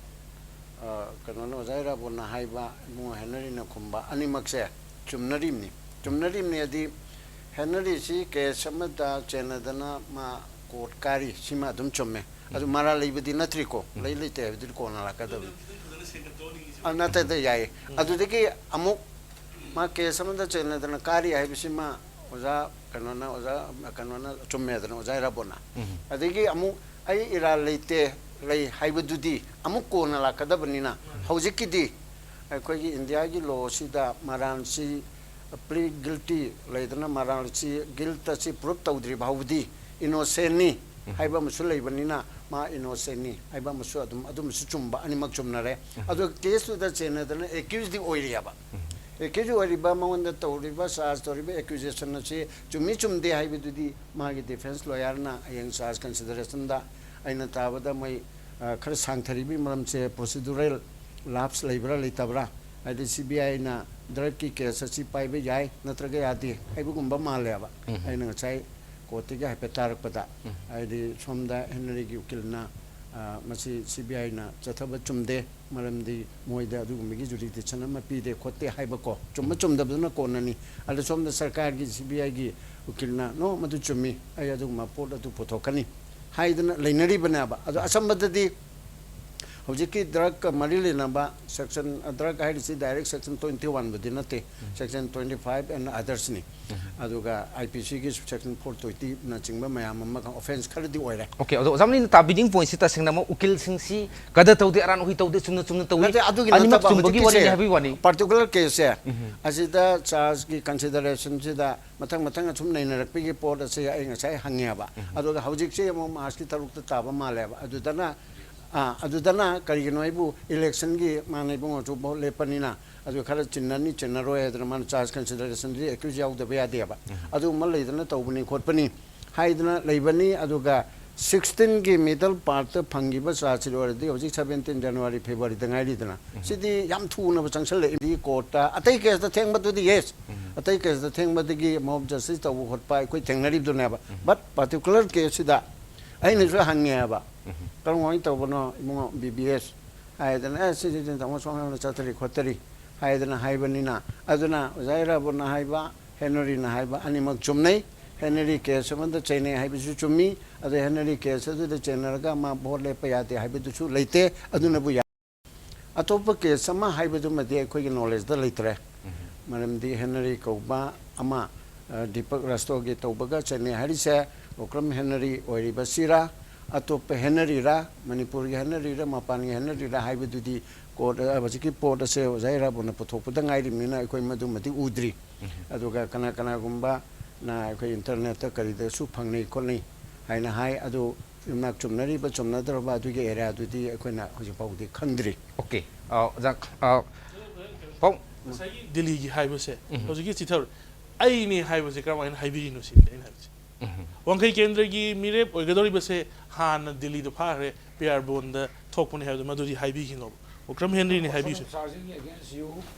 kanono zaira bon na haiba mu henry na khumba ani makse chumnarim ni adi henry si ke samada chenadana ma court kari sima dum chumme adu mara leibadi natriko leile te adi ko na la kada anata de yai adu de ki amuk ma ke samanda chene dana kari ai bisima oza kanona chumme dana oza rabona adigi amu ai ira leite lei haibududi amu ko na la kadabnina hojiki di koi gi india gi law sida maran si plead guilty leidana maran si guilt si proof tawdri bhaudi innocent ni haiba musul leibanina ma innocent ni haiba musu adum su chumba animak chumnare adu case da chene dana accused di oiria ba accused oiriba mawanda tawriba charge toriba accusation na si chumi chumde haibududi ma gi defense lawyer na ayang charge consideration da aina tabada mai khar sangtharibi maram che procedural lapse leibra leitabra adi CBI na drug ki case si paibe jai natraga yati aibu gumba maleba aina chai kotiga hepatar pada adi somda henry gi ukilna masi CBI na chathaba chumde maramdi moida adu gumgi jurisdiction ma pide khote haiba ko chumda buna konani adi somda sarkar gi CBI gi ukilna no madu chumi ayadu ma port adu pothokani haidana leinari banaba adu asambadadi ꯍꯧꯖꯤꯛꯀꯤ ꯗ꯭ꯔꯒ ꯃꯔꯤ ꯂꯩꯅꯕ ꯁꯦꯛꯁꯟ ꯗ꯭ꯔꯒ ꯍꯥꯏꯔꯤꯁꯤ ꯗꯥꯏꯔꯦꯛ ꯁꯦꯛꯁꯟ 21 ꯕꯨꯗꯤ ꯅꯠꯇꯦ ꯁꯦꯛꯁꯟ 25 ꯑꯦꯟ ꯑꯗꯔꯁꯅꯤ ꯑꯗꯨꯒ IPCꯒꯤ ꯁꯦꯛꯁꯟ 420 ꯅꯆꯤꯡꯕ ꯃꯌꯥꯝ ꯑꯃ ꯑꯣꯐꯦꯟꯁ ꯈꯔꯗꯤ ꯑꯣꯏꯔꯦ 오케이 어저 잠님 따비딩 포인트 따생나 뭐 우킬 승시 가다 떠우디 아란 우히 떠우디 춤나 떠우디 ꯅꯠꯇꯦ ꯑꯗꯨꯒꯤ 아니막 ꯅꯠꯇꯕ 춤버기 ꯍꯧꯖꯤꯛꯀꯤꯁꯦ 와니 하비 와니 ꯄꯥꯔꯇꯤꯀꯨꯂꯔ ꯀꯦꯁꯁꯦ ꯑꯁꯤꯗ ꯆꯥꯔꯖꯀꯤ ꯀꯟꯁꯤꯗꯔꯦꯁꯟꯁꯤꯗ ꯃꯊꯪ ꯑꯁꯨꯝ ꯅꯩꯅꯔꯛꯄꯒꯤ ꯄꯣꯠ ꯑꯁꯤ ꯑꯩ ꯉꯁꯥꯏ ꯍꯪꯉꯦꯕ ꯑꯗꯨꯒ ꯍꯧꯖꯤꯛꯁꯦ ꯑꯃꯨꯛ ꯃꯥꯔꯆꯀꯤ 6ꯇ ꯇꯥꯕ ꯃꯥꯜꯂꯦꯕ ꯑꯗꯨꯗꯅ ꯀꯔꯤꯒꯤꯅꯣ ꯑꯩꯕꯨ ꯏꯂꯦꯛꯁꯟꯒꯤ ꯃꯥꯅ ꯏꯕꯨꯡꯉꯣꯁꯨ ꯚꯣꯠ ꯂꯦꯞꯄꯅꯤ나 ꯑꯗꯨ ꯈꯔ ꯆꯤꯟꯅꯔꯣꯏ ꯍꯥꯏꯗꯅ ꯃꯥꯅ ꯆꯥꯔꯖ ꯀꯟꯁꯤꯗꯔꯦꯁꯟꯗꯤ ꯑꯦꯀ꯭ꯌꯨꯖ ꯌꯥꯎꯗꯕ ꯌꯥꯗꯦꯕ ꯑꯗꯨꯒꯨꯝꯕ ꯂꯩꯗꯅ ꯇꯧꯕꯅꯤ ꯈꯣꯠꯄꯅꯤ ꯍꯥꯏꯗꯅ ꯂꯩꯕꯅꯤ ꯑꯗꯨꯒ 16ꯒꯤ ꯃꯤꯗꯜ ꯄꯥꯔꯠꯇ ꯐꯪꯈꯤꯕ ꯆꯥꯔꯖꯁꯤ ꯑꯣꯏꯔꯗꯤ ꯍꯧꯖꯤꯛ 17 ꯖꯅꯋꯥꯔꯤ ꯐꯦꯕꯋꯥꯔꯤꯗ ꯉꯥꯏꯔꯤꯗꯅ ꯁꯤꯗꯤ ꯌꯥꯝ ꯊꯨꯅꯕ ꯆꯪꯁꯜꯂꯛꯏ ꯀꯣꯔꯠꯇ ꯑꯇꯩ ꯀꯦꯁꯇ ꯊꯦꯡꯕꯗꯨꯗꯤ ꯌꯦꯁ ꯑꯇꯩ ꯀꯦꯁꯇ ꯊꯦꯡꯕꯗꯒꯤ ꯃꯣꯕ ꯖꯁꯇꯤꯁ ꯇꯧꯕ ꯈꯣꯠꯄ ꯑꯩꯈꯣꯏ ꯊꯦꯡꯅꯔꯤꯕꯗꯨꯅꯦꯕ ꯕꯠ ꯄꯥꯔꯇꯤꯀꯨꯂꯔ ꯀꯦꯁꯁꯤꯗ ꯑꯩꯅꯁꯨ ꯍꯪꯉꯦꯕ ꯀꯔꯝꯍꯥꯏꯅ ꯇꯧꯕꯅꯣ ꯏꯕꯨꯡꯉꯣ BBS ꯍꯥꯏꯗꯅ ꯁꯤꯗꯤ ꯇꯥꯃꯣ ꯁꯣꯝꯅ ꯆꯠꯇꯔꯤ ꯈꯣꯠꯇꯔꯤ ꯍꯥꯏꯗꯅ ꯍꯥꯏꯕꯅꯤꯅ ꯑꯗꯨꯅ ꯑꯣꯖꯥ ꯏꯔꯥꯕꯣꯠꯅ ꯍꯥꯏꯕ ꯍꯦꯅꯔꯤꯅ ꯍꯥꯏꯕ ꯑꯅꯤꯃꯛ ꯆꯨꯝꯅꯩ ꯍꯦꯅꯔꯤ ꯀꯦꯁ ꯑꯃꯗ ꯆꯩꯅꯩ ꯍꯥꯏꯕꯁꯨ ꯆꯨꯝꯃꯤ ꯑꯗꯣ ꯍꯦꯅꯔꯤ ꯀꯦꯁ ꯑꯗꯨꯗ ꯆꯦꯟꯅꯔꯒ ꯃꯥ ꯚꯣꯠ ꯂꯦꯞꯄ ꯌꯥꯗꯦ ꯍꯥꯏꯕꯗꯨꯁꯨ ꯂꯩꯇꯦ ꯑꯗꯨꯅꯕꯨ ꯑꯇꯣꯞꯄ ꯀꯦꯁ ꯑꯃ ꯍꯥꯏꯕꯗꯨꯃꯗꯤ ꯑꯩꯈꯣꯏꯒꯤ ꯅꯣꯂꯦꯖꯗ ꯂꯩꯇ꯭ꯔꯦ ꯃꯔꯝꯗꯤ ꯍꯦꯅꯔꯤ ꯀꯧꯕ ꯑꯃ ꯗꯤꯄꯛ ꯔꯥꯁꯇꯣꯒꯤ ꯇꯧꯕꯒ ꯆꯦꯟꯅꯩ ꯍꯥꯏꯔꯤꯁꯦ ꯑꯣꯀ꯭ꯔꯝ ꯍꯦꯅꯔꯤ ꯑꯣꯏꯔꯤꯕꯁꯤꯔꯥ ꯑꯇꯣꯞꯄ ꯍꯦꯅꯔꯤꯔꯥ ꯃꯅꯤꯄꯨꯔꯒꯤ ꯍꯦꯅꯔꯤꯔꯥ ꯃꯄꯥꯟꯒꯤ ꯍꯦꯅꯔꯤꯔꯥ ꯍꯥꯏꯕꯗꯨꯗꯤ ꯀꯣꯔꯠ ꯍꯧꯖꯤꯛꯀꯤ ꯄꯣꯠ ꯑꯁꯦ ꯑꯣꯖꯥ ꯏꯔꯥꯕꯣꯠꯅ ꯄꯨꯊꯣꯛꯄꯗ ꯉꯥꯏꯔꯤꯕꯅꯤꯅ ꯑꯩꯈꯣꯏ ꯃꯗꯨꯃꯗꯤ ꯎꯗ꯭ꯔꯤ ꯑꯗꯨꯒ ꯀꯅꯥꯒꯨꯝꯕ ꯑꯩꯈꯣꯏ ꯏꯟꯇꯔꯅꯦꯠꯇ ꯀꯔꯤꯗꯁꯨ ꯐꯪꯅꯩ ꯈꯣꯠꯅꯩ ꯍꯥꯏꯅ ꯍꯥꯏ ꯑꯗꯨ ꯌꯨꯝꯅꯥꯛ ꯆꯨꯝꯅꯔꯤꯕ ꯆꯨꯝꯅꯗ꯭ꯔꯕ ꯑꯗꯨꯒꯤ ꯑꯦꯔꯤꯌꯥꯗꯨꯗꯤ ꯑꯩꯈꯣꯏꯅ ꯍꯧꯖꯤꯛꯐꯥꯎꯗꯤ ꯈꯪꯗ꯭ꯔꯤ 오케이 어자 ꯄꯥꯎ ꯉꯁꯥꯏꯒꯤ ꯗꯤꯜꯂꯤꯒꯤ ꯍꯥꯏꯕꯁꯦ ꯍꯧꯖꯤꯛꯀꯤ ꯆꯤꯊꯔ ꯑꯩꯅꯤ ꯍꯥꯏꯕꯁꯦ ꯀꯔꯝꯍꯥꯏꯅ ꯍꯥꯏꯕꯤꯔꯤꯅꯣ ꯁꯤꯅꯤ ꯑꯩꯅ ꯍꯥꯏꯕꯁꯦ ꯋꯥꯡꯈꯩ ꯀꯦꯟꯗ꯭ꯔꯒꯤ ꯃꯤꯔꯦꯞ ꯑꯣꯏꯒꯗꯧꯔꯤꯕꯁꯦ ꯍꯥꯟꯅ ꯗꯤꯜꯂꯤꯗ ꯐꯥꯈ꯭ꯔꯦ PR ꯕꯣꯟꯗ ꯊꯣꯛꯄꯅꯤ ꯍꯥꯏꯕꯗꯣ ꯃꯗꯨꯗꯤ ꯍꯥꯏꯕꯤꯈꯤꯅꯣꯕ ꯀꯔꯝ ꯍꯦꯅꯔꯤꯅꯤ ꯍꯥꯏꯕꯤꯁꯦ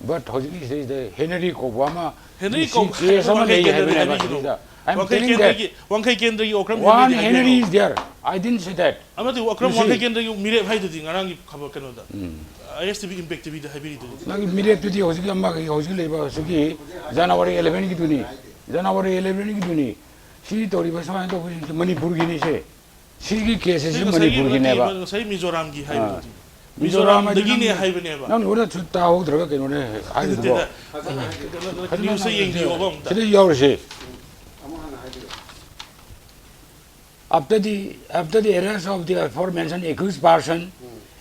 but ꯍꯧꯖꯤꯛꯀꯤꯁꯤꯗ ꯍꯦꯅꯔꯤ ꯀꯧꯕ ꯑꯃ ꯍꯦꯅꯔꯤ ꯀꯧꯕ ꯀꯦꯁ ꯑꯃ ꯂꯩ ꯍꯥꯏꯕꯅꯦꯕ ꯁꯤꯗ ꯋꯥꯡꯈꯩ ꯀꯦꯟꯗ꯭ꯔꯒꯤ Okram one Henry is there I didn't say that ꯑꯃꯗꯤ ꯑꯣꯀ꯭ꯔꯝ ꯋꯥꯡꯈꯩ ꯀꯦꯟꯗ꯭ꯔꯒꯤ ꯃꯤꯔꯦꯞ ꯍꯥꯏꯗꯨꯗꯤ ꯉꯔꯥꯡꯒꯤ ꯈꯕꯔ ꯀꯩꯅꯣꯗ ISTV ꯏꯝꯄꯦꯛ TVꯗ ꯍꯥꯏꯕꯤꯔꯤꯗꯨꯗꯤ ꯅꯪꯒꯤ ꯃꯤꯔꯦꯞꯇꯨꯗꯤ ꯍꯧꯖꯤꯛ ꯑꯃꯒꯤ ꯍꯧꯖꯤꯛ ꯂꯩꯕ ꯍꯧꯖꯤꯛꯀꯤ ꯖꯅꯋꯥꯔꯤ 11ꯒꯤꯗꯨꯅꯤ ꯖꯅꯋꯥꯔꯤ 11ꯒꯤꯗꯨꯅꯤ ꯁꯤ ꯇꯧꯔꯤꯕ ꯁꯨꯃꯥꯏꯅ ꯇꯧꯕꯁꯤ ꯃꯅꯤꯄꯨꯔꯒꯤꯅꯤꯁꯦ ꯁꯤꯒꯤ ꯀꯦꯁꯁꯤ ꯃꯅꯤꯄꯨꯔꯒꯤꯅꯦꯕ ꯉꯁꯥꯏ ꯃꯤꯖꯣꯔꯥꯝꯒꯤ ꯍꯥꯏꯕꯗꯨꯗꯤ ꯃꯤꯖꯣꯔꯥꯝꯗꯒꯤꯅꯦ ꯍꯥꯏꯕꯅꯦꯕ ꯅꯪ ꯂꯣꯏꯅ ꯇꯥꯍꯧꯗ꯭ꯔꯒ ꯀꯩꯅꯣꯅꯦ ꯍꯥꯏꯔꯤꯗꯨꯕꯣ ꯅ꯭ꯌꯨꯁꯇ ꯌꯦꯡꯕꯤꯌꯣꯕ ꯑꯝꯇ ꯁꯤꯗ ꯌꯥꯎꯔꯤꯁꯦ after the arrest of the aforementioned accused person,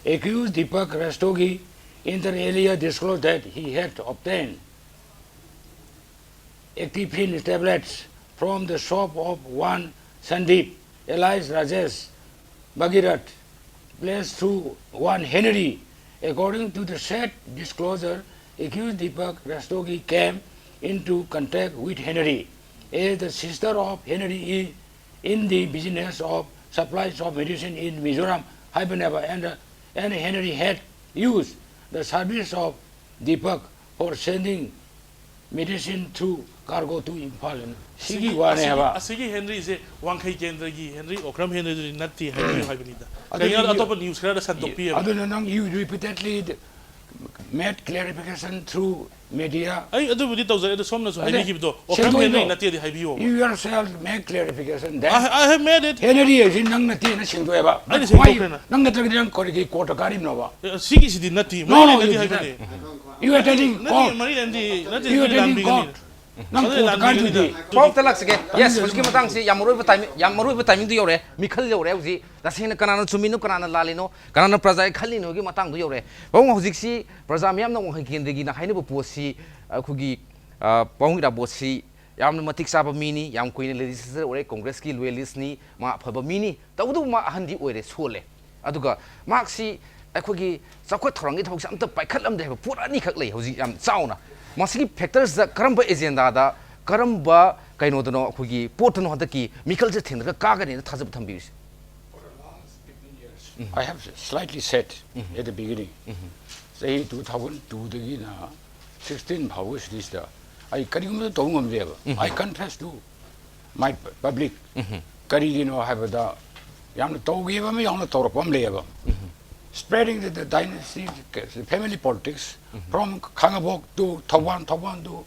accused Deepak Rastogi inter alia disclosed that he had obtained actifin tablets from the shop of one Sandeep, alias Rajesh Bhagirat, placed through one Henry. According to the said disclosure, accused Deepak Rastogi came into contact with Henry, as the sister of Henry is in the business of supplies of medicine in Mizoram, and Henry had used the service of Deepak for sending medicine through cargo to Impal. Sigi wane haba. Asigi Henry is Wangkai Kendragi Henry Okram Henry Nati Henry Habanida. Kaya atop news kaya sandopi. Other than you repeatedly made clarification through media. I do with it as a somnus. I give to Okram Henry Nati Habio. You yourself make clarification. I have made it. Henry is in Nangati and Shindueva. I didn't say Nangatarian Koriki Quarter Nova. Sigi did not. No, you are telling God. You are telling God. ꯄꯥꯎ ꯇꯂꯛꯁꯤꯒꯦ ꯌꯦꯁ ꯍꯧꯖꯤꯛꯀꯤ ꯃꯇꯥꯡꯁꯤ ꯌꯥꯝ ꯃꯔꯨꯑꯣꯏꯕ ꯇꯥꯏꯃꯤꯡꯗꯨ ꯌꯧꯔꯦ ꯃꯤꯈꯜ ꯌꯧꯔꯦ ꯍꯧꯖꯤꯛ ꯇꯁꯦꯡꯅ ꯀꯅꯥꯅ ꯆꯨꯝꯃꯤꯅꯣ ꯀꯅꯥꯅ ꯂꯥꯜꯂꯤꯅꯣ ꯀꯅꯥꯅ ꯄ꯭ꯔꯖꯥꯒꯤ ꯈꯜꯂꯤꯅꯣꯒꯤ ꯃꯇꯥꯡꯗꯨ ꯌꯧꯔꯦ ꯄꯥꯎ ꯍꯧꯖꯤꯛꯁꯤ ꯄ꯭ꯔꯖꯥ ꯃꯤꯌꯥꯝꯅ ꯋꯥꯡꯈꯩ ꯀꯦꯟꯗ꯭ꯔꯒꯤꯅ ꯍꯥꯏꯅꯕ ꯄꯣꯠꯁꯤ ꯑꯩꯈꯣꯏꯒꯤ ꯄꯥꯎ ꯏꯔꯥꯕꯣꯠꯁꯤ ꯌꯥꯝꯅ ꯃꯇꯤꯛ ꯆꯥꯕ ꯃꯤꯅꯤ ꯌꯥꯝ ꯀꯨꯏꯅ ꯂꯦꯖꯤꯁꯂꯦꯇꯔ ꯑꯣꯏꯔꯦ ꯀꯣꯡꯒ꯭ꯔꯦꯁꯀꯤ ꯂꯣꯌꯦꯂꯤꯁꯅꯤ ꯃꯥ ꯑꯐꯕ ꯃꯤꯅꯤ ꯇꯧꯕꯇꯕꯨ ꯃꯥ ꯑꯍꯟꯗꯤ ꯑꯣꯏꯔꯦ ꯁꯣꯜꯂꯦ ꯑꯗꯨꯒ ꯃꯍꯥꯛꯁꯤ ꯑꯩꯈꯣꯏꯒꯤ ꯆꯥꯎꯈꯠ ꯊꯧꯔꯥꯡꯒꯤ ꯊꯕꯛꯁꯦ ꯑꯝꯇ ꯄꯥꯏꯈꯠꯂꯝꯗꯦ ꯍꯥꯏꯕ ꯄꯣꯠ ꯑꯅꯤꯈꯛ ꯂꯩ ꯍꯧꯖꯤꯛ ꯌꯥꯝ ꯆꯥꯎꯅ ꯃꯁꯤꯒꯤ ꯐꯦꯛꯇꯔꯁꯗ ꯀꯔꯝꯕ ꯑꯦꯖꯦꯟꯗꯥꯗ ꯀꯔꯝꯕ ꯀꯩꯅꯣꯗꯅꯣ ꯑꯩꯈꯣꯏꯒꯤ ꯄꯣꯠꯇꯅꯣ ꯍꯟꯗꯛꯀꯤ ꯃꯤꯈꯜꯁꯦ ꯊꯦꯡꯅꯔꯒ ꯀꯥꯒꯅꯤꯅ ꯊꯥꯖꯕ ꯊꯝꯕꯤꯔꯤꯁꯤ I have slightly said at the beginning, say 2002 16 hours this I confess to my public Karigino have the Yam Togiva Yam Torpom Leva spreading the dynasty, the family politics from Kangabok to Tawan to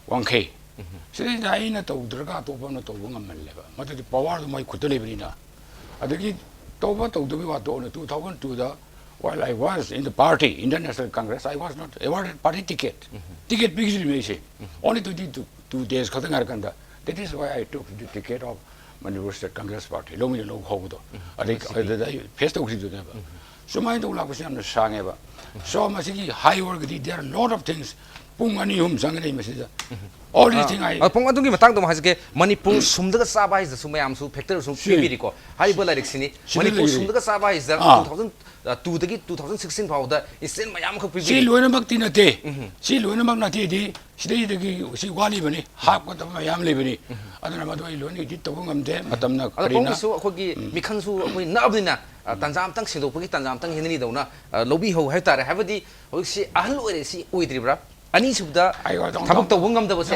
1K. So I in a Draga to one to woman level. But the power of my Kutulibina. I think Toba to do what on 2002 while I was in the party, International Congress, I was not awarded party ticket. Ticket big me only to do 2 days. That is why I took the ticket of Manipur State Congress Party. Long me no hold. I first to them. So my do like was on the sang ever. So much high work, there are a lot of things. Pungani sang all these things I pong adungi matang dum haske Manipur sumdaga saba is the sumayam su factor sum pibiri ko haiba like sini Manipur sumdaga saba is the 2002 dagi 2016 fawda isen mayam ko si pibiri loina mak tinate si loina mak nati di sidai dagi si wali bani hap ko mayam le bani adana madu I loina di to ngamde matamna karina pong su akogi mikhan su akoi nabdina tanjam tang sindo pagi tanjam tang hinni dawna lobi ho ha tare habadi hosi ahal ore si oidribra ani subda tabak to bungam da bose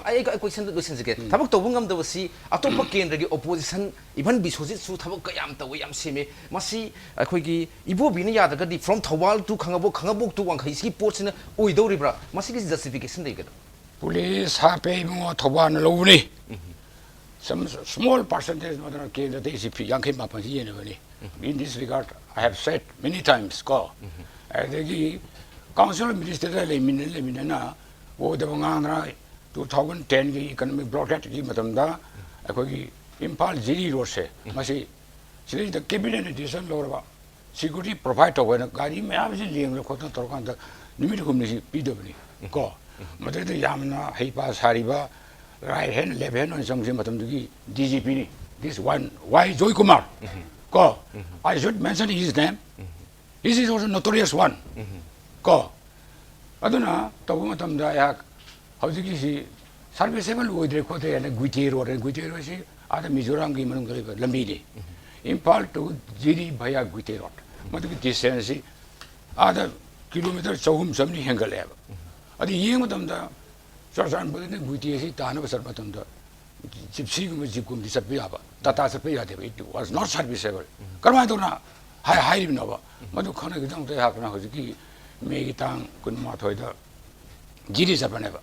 ai question do question ke tabak to bungam da bosi atopa kendra gi opposition even bisoji su tabak ka yam taw yam seme masi akhoi gi ibo bini ya da di from thawal to khangabok to wang khaisi port sina oi doribra masi gi justification dei ga police ha pe mo thoban lowni some small percentage no da ke da dei pi yang khe ma pa ji ne bani in this regard I have said many times ko ai Council Minister Lemina, or the Wangana 2010 economic blockade, Matamda, a impal Ziri Rose, Masi, she is the cabinet edition, Laura. Security provider when a guy may have the Cotton Torkanda, Nimitum PW. Go. Madrid Yamna, Hipas, Hariba, right hand, left hand, and some Matamdi, DGP. This one, why Joy Kumar? Go. I should mention his name. This is also notorious one. Go. Aduna, Togumatam Dayak, Hosiki, serviceable with Recote and a Guitero and Guitero, other Mizorangi Manunga Lamidi. Impal to Ziri by a Guitero. Matu decency, other kilometers so whom somebody hangle ever. At the Yamatam da, Sarsan Guitiesi, Tana Sarbatum, Gypsy Muzikum disappear, Tata Sapia, it was not serviceable. Karmadona, high Nova, Madukana don't happen Hosiki. Megitang kun matoida jiri sapaneva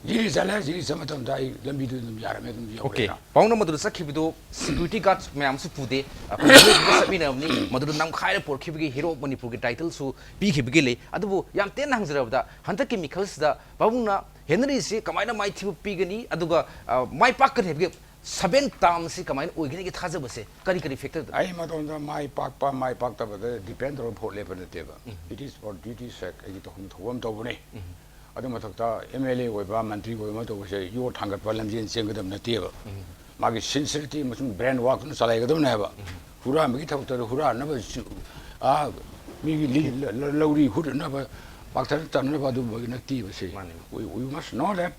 jiri sala jiri samatam dai lambi du dum yara me dum yo okay pauna madu sakhibido security guards mayam su pude sabina ni madu nam khaira por khibigi hero Manipur gi title su pi khibigi le adubu yam ten hangzarabda hanta ki mikhals da babuna henry si kamaina mai thibu pigani aduga mai pakkan hebge 7 terms si kamaina oigini gi thajabase kari factor I madonda my pak ta depend on for level teba it is for duty sec I to hom to bune adu mathakta MLA oiba mantri oiba to se yo thangat palam jin sengadam na teba magi sincerity musum brand work nu salai gadam na ba hura magi thakta hura na ba mi lori hur na ba pakta tan na ba du na teba se we must know that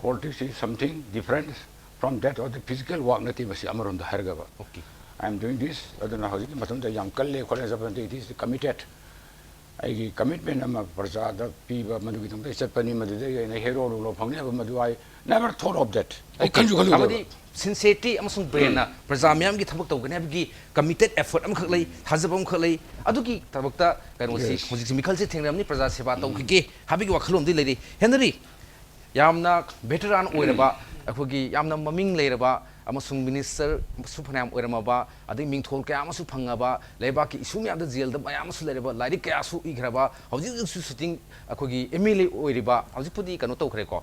politics is something different from that or the physical work native was Amaron the Hargava. Okay. I am doing this, I don't know how Matum the young Kale, it is committed. I commitment of Prasada, Piva, Madukitum, Sepani Madu, and a hero of Madu. I never thought of that. I can't you sincerity, Amazon Brena, Prasamiam get Tabak, Navigi, committed effort, Amkali, Hazabam Kali, Aduki, Tabakta, and was Mikal sitting Ramni Prasasebato, having Wakalum, the lady, Henry Yamna, veteran Oiraba. Akogi yamna maming leiraba amasung minister supanam oiramaba adi mingthol kaya amasu phangaba leibaki isum yamda jail da amasu leiraba lairi kaya su igraba hauji su sitting akogi MLA oiriba hauji pudi kano tokre ko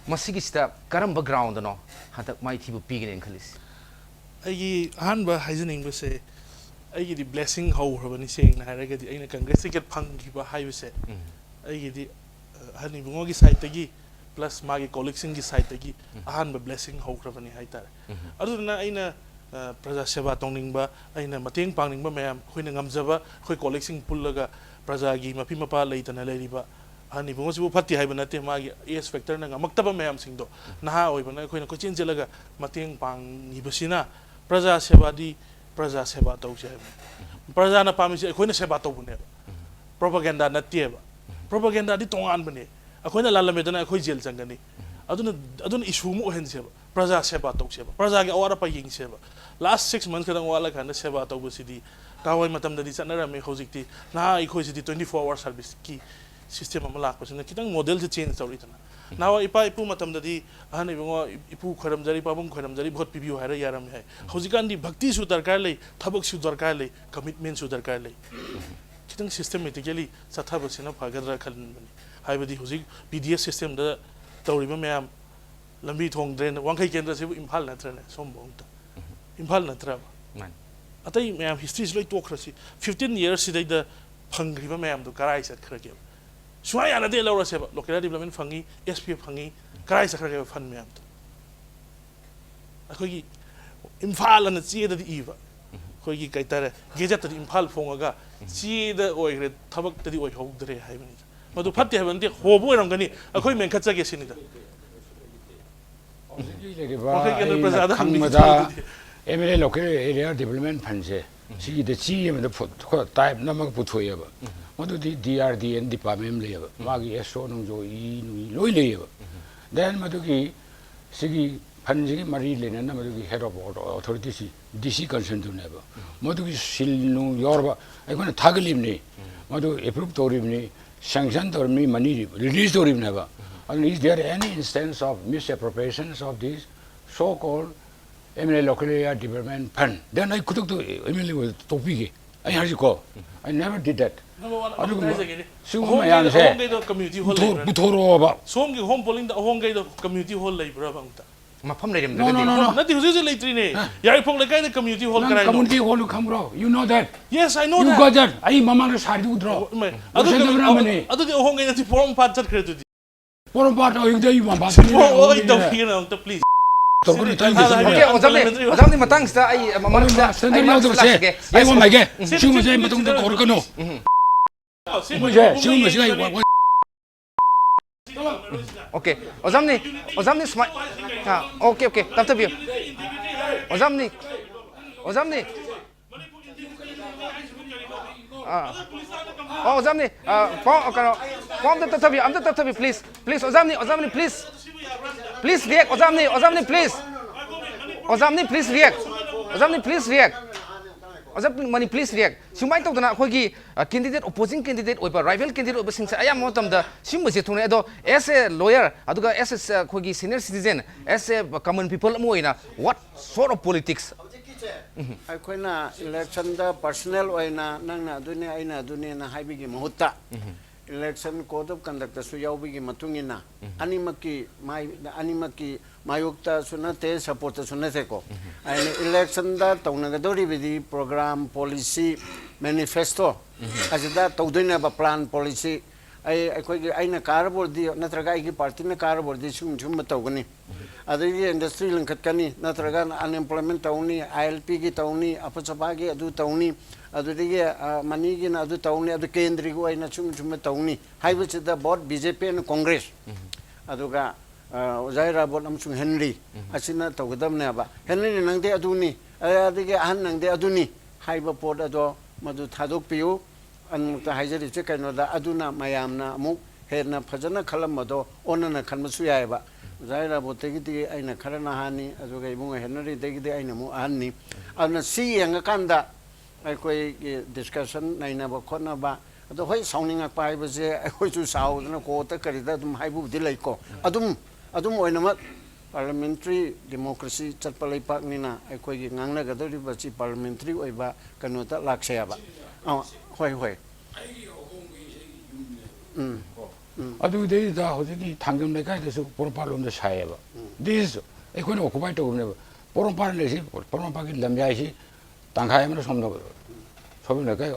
masigi sta karamba ground no hatak mai thibu pigene khalis ai hanba haizening bese ai di blessing how rabani seng na haraga di aina congress ticket phanggiba haibese ai di hani bungogi side tagi plus magi collection gi side tagi ahan ba blessing hokrabani haitar aduna aina praja seva tongning ba aina mateng pangning ba mayam khoina ngamjaba khoi collection pullaga praja gi mapi mapa leitana leiriba ani bungo sibu phatti haiba nate magi es factor na ngamaktaba mayam singdo naha oibana khoina kochen jelaga mateng pang nibasina praja seva di praja seva tawse praja na pamisi khoina seva tawbune propaganda nattieba propaganda di tongan bane akoina lalamedana akoi jail changani aduna issue mu hen seba praja seba tok seba praja ge awara pa ying seba last 6 months kadang wala khana seba tok busidi kawai matam dadi chanara me hojikti na ikoi sidi 24 hour service ki system amala pasina kitang model se change tawri tana nawa ipa ipu matam dadi ahani bingo ipu kharam jari pabum kharam jari bhot pibiu haira yaram hai hojikan di bhakti su darkar lei thabak su darkar lei commitment su darkar lei खितंग सिस्टमेटिकली चथाबसिना फगद्रा खलनबनि हाइबदि हुजिक पीडीएस सिस्टम दा तौरिबा मैम लंबी थोंग ड्रेन वांखै केंद्र से इम्फाल नत्रने सोमबोंता इम्फाल नत्रा अतै मैम हिस्ट्री लोइ तोखरसी 15 इयर्स सिदैदा फंग्रिबा मैम दो कराई सखरगे सुवा याना दे लौरसेबा लोकल डेवलपमेंट फंगी एसपीएफ फंगी कराई सखरगे फन मैम तो अखोगी इम्फाल न चेददि इबा अखोगी कैतारे गेजेटदि इम्फाल फोंगा चेदा ओइग्रे थबक्तदि ओइहौद्रे हाइबनि मदु फत्ते हाइबनदि होबो ओरंगनि अखोई मेंखचगे सिनिदा MLA local area development fund se si de chi me de type na ma pu thoye ba modu di DRDN department le ba ma gi so nong jo I nu loi le ba then modu gi si fund ji mari le na modu gi head of authority si DC concern to ne ba modu gi sil nu yor ba ai ko na thaglim ne modu approve torim ne sanction torim ne money release torim ne ba and is there any instance of misappropriations of these so called MLA local area development fund? Then I could talk to MLA with Topiki. I heard you call. I never did that. Number one, community hall. Some home polling the home gate of community hall labor. No. Nothing was usually three. Yeah, the kind of community hall. Community hall will come raw. You know that. Yes, I know you that. You got that. I Mama had to draw. Other than home gate, the forum parts of credit. Forum part of you want to please. Okay, Ozamni matang sa ay mamanunda ay maslake. Ay mo mage. Simu jay matong to korkono. Simu jay Okay, Ozamni smile. Ha, okay. Tap you. Ozamni. Oh, Ozamni. Form the tatabi. I'm the tatabi, please. Ozamni, please. Please react, Ozamni, please. Ozamni, please react. Ozamni, please react. Sumai to na khogi candidate opposing candidate oiba rival candidate oiba singsa ayam motam da simu je thune ado as a lawyer aduga as a khogi senior citizen as a common people moina what sort of politics aikoina election da personal oina nangna dune aina dune na haibigi mahutta election code of conduct su yaubigi matungina animaki mayukta sunate support sunate ko and election da taunagadori with program policy manifesto ajida tawdina ba plan policy ai koi aina karabor di natraga gi party na karabor di sum tawgani adigi industry lankatkani natraga unemployment tawni ILP gi tawni apachapa gi adu tawni adudigi mani gi na adu tawni adu kendri go aina sum tawni haibachida board BJP and Congress aduga ERABOT amsung Henry asina tawgadamne ba Henry nangde aduni adigi ahan nangde aduni haiba pod ado madu thadok piu anmukta haijari che kaino da aduna mayamna amuk herna phajana khalamado onana khanmasu yaiba ERABOT tegi aina kharana hani aduga ibung Henry tegi aina mu anni ana si yanga kanda ai koi discussion naina ba khona ba ado hoi sauninga pai ba je ai hoi chu sau na ko ta karida dum haibu dilai ko adum oinama parliamentary democracy chatpalai pak nina ai koi gi ngangna ga dori ba chi parliamentary oiba kanota laksaya ba hoi adu de da hoji thangam le kai desu porpalom de saye ba this ai koi no occupy to ne porpal le si porpal gi lamjai si tangkhai ma somdo sobi le kai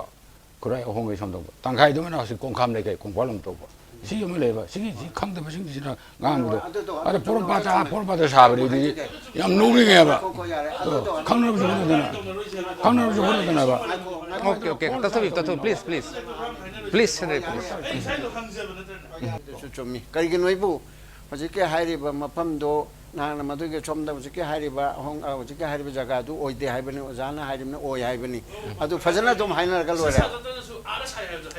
kurai hong ge somdo tangkhai do na si kongkham le kai kongpalom to ba si yom le ba si ji khang de ba sing sina ngam do ada porpal da sa ba di yam no ge ba khang na jo na ba okay tatabi please Henry chumi karigi noibu hojike hairiba mafam do na maduge chomda hojike hairiba hong hojike hairiba jaga du oide haibani ojana hairibna oi haibani adu fajana dum haina gal wara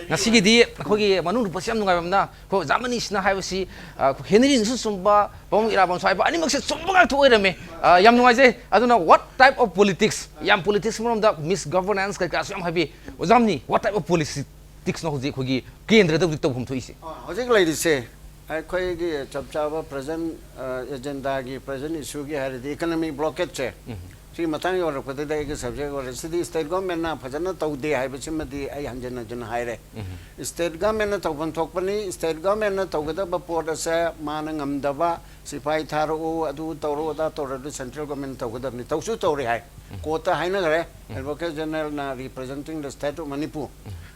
ngasigi di khogi manung pasiam nungai bamna ko zamani sina haibasi Henry su sumba bom ERABOT saiba ani makse sumba ga thoirame yam nungai je aduna what type of politics yam politics from the misgovernance ka kasam habi ozamni what type of politics no hoji khogi kendra da dikta bhum thoisi hojik lai se ai khoi gi chapchaba present agenda gi present issue gi hari economic blockage che ꯁꯤ ꯃꯇꯥꯡ ꯌꯧꯔꯛꯄꯗ ꯑꯩꯒꯤ ꯁꯕꯖꯦꯛ ꯑꯣꯏꯔꯦ ꯁꯤꯗꯤ ꯁ꯭ꯇꯦꯠ ꯒꯣꯔꯃꯦꯟꯅ ꯐꯖꯅ ꯇꯧꯗꯦ ꯍꯥꯏꯕꯁꯤꯃꯗꯤ ꯑꯩ ꯍꯟꯖꯤꯟ ꯍꯟꯖꯤꯟ ꯍꯥꯏꯔꯦ ꯁ꯭ꯇꯦꯠ ꯒꯣꯔꯃꯦꯟꯅ ꯇꯧꯐꯝ ꯊꯣꯛꯄꯅꯤ ꯁ꯭ꯇꯦꯠ ꯒꯣꯔꯃꯦꯟꯅ ꯇꯧꯒꯗꯕ ꯄꯣꯠ ꯑꯁꯦ ꯃꯥꯅ ꯉꯝꯗꯕ ꯁꯤꯐꯥꯏ ꯊꯥꯔꯛꯎ ꯑꯗꯨ ꯇꯧꯔꯛꯎ ꯑꯗꯥ ꯇꯧꯔꯗꯤ ꯁꯦꯟꯇ꯭ꯔꯦꯜ ꯒꯣꯔꯃꯦꯟ ꯇꯧꯒꯗꯕꯅꯤ ꯇꯧꯁꯨ ꯇꯧꯔꯦ ꯍꯥꯏ ꯀꯣꯔꯠꯇ ꯍꯥꯏꯅꯈ꯭ꯔꯦ ꯑꯦꯗꯚꯣꯀꯦꯠ ꯖꯦꯅꯔꯦꯜꯅ representing the state of Manipur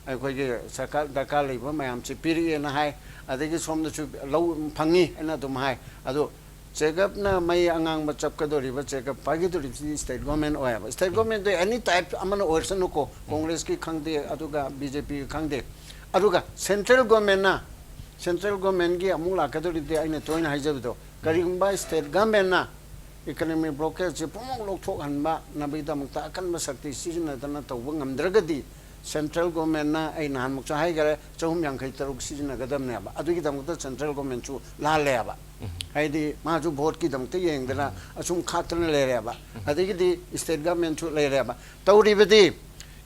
ꯑꯩꯈꯣꯏꯒꯤ ꯁꯔꯀꯥꯔ ꯗꯔꯀꯥꯔ ꯂꯩꯕ ꯃꯌꯥꯝꯁꯤ ꯄꯤꯔꯛꯑꯦꯅ ꯍꯥꯏ ꯑꯗꯒꯤ ꯁꯣꯝꯗꯁꯨ ꯂꯧ ꯐꯪꯉꯤ ꯍꯥꯏꯅ ꯑꯗꯨꯝ ꯍꯥꯏ ꯑꯗꯣ ꯆꯦꯛꯑꯞꯅ ꯃꯩ ꯑꯉꯥꯡꯕ ꯆꯞꯀꯗꯧꯔꯤꯕ ꯆꯦꯛꯑꯞ ꯄꯥꯏꯒꯗꯧꯔꯤꯕꯁꯤ ꯁ꯭ꯇꯦꯠ ꯒꯣꯔꯃꯦꯟ ꯑꯣꯏꯌꯦꯕ ꯁ꯭ꯇꯦꯠ ꯒꯣꯔꯃꯦꯟꯗꯣ ꯑꯦꯅꯤ ꯇꯥꯏꯞ ꯑꯃꯅ ꯑꯣꯏꯔꯁꯅꯨꯀꯣ ꯀꯣꯡꯒ꯭ꯔꯦꯁꯀꯤ ꯈꯪꯗꯦ ꯑꯗꯨꯒ ꯕꯤ ꯖꯦ ꯄꯤꯒꯤ ꯈꯪꯗꯦ ꯑꯗꯨꯒ ꯁꯦꯟꯇ꯭ꯔꯦꯜ ꯒꯣꯔꯃꯦꯟꯒꯤ ꯑꯃꯨꯛ ꯂꯥꯛꯀꯗꯧꯔꯤꯕꯗꯤ ꯑꯩꯅ ꯇꯣꯏꯅ ꯍꯥꯏꯖꯕꯗꯣ ꯀꯔꯤꯒꯨꯝꯕ ꯁ꯭ꯇꯦꯠ ꯒꯣꯔꯃꯦꯟꯅ ꯏꯀꯣꯅꯣꯃꯤꯛ ꯕ꯭ꯂꯣꯀꯦꯖꯁꯦ ꯄꯨꯝꯅꯃꯛ ꯂꯧꯊꯣꯛꯍꯟꯕ ꯅꯕꯒꯤꯗꯃꯛꯇ ꯑꯀꯟꯕ ꯁꯛꯇꯤ ꯁꯤꯖꯤꯟꯅꯗꯅ ꯇꯧꯕ ꯉꯝꯗ꯭ꯔꯒꯗꯤ ꯁꯦꯟꯇ꯭ꯔꯦꯜ ꯒꯣꯔꯃꯦꯟꯅ ꯑꯩ ꯅꯍꯥꯟꯃꯨꯛꯁꯨ ꯍꯥꯏꯈꯔꯦ 353 ꯁꯤꯖꯤꯟꯅꯒꯗꯕꯅꯦꯕ ꯑꯗꯨꯒꯤꯗꯃꯛꯇ ꯁꯦꯟꯇ꯭ꯔꯦꯜ ꯒꯣꯔꯃꯦꯟꯁꯨ ꯂꯥꯜꯂꯦꯕ ꯍꯥꯏꯗꯤ ꯃꯥꯁꯨ ꯚꯣꯠꯀꯤꯗꯃꯛꯇ ꯌꯦꯡꯗꯅ ꯑꯁꯨꯝ ꯈꯥꯛꯇꯅ ꯂꯩꯔꯦꯕ ꯑꯗꯒꯤꯗꯤ ꯁ꯭ꯇꯦꯠ ꯒꯣꯔꯃꯦꯟꯁꯨ ꯂꯩꯔꯦꯕ ꯇꯧꯔꯤꯕꯗꯤ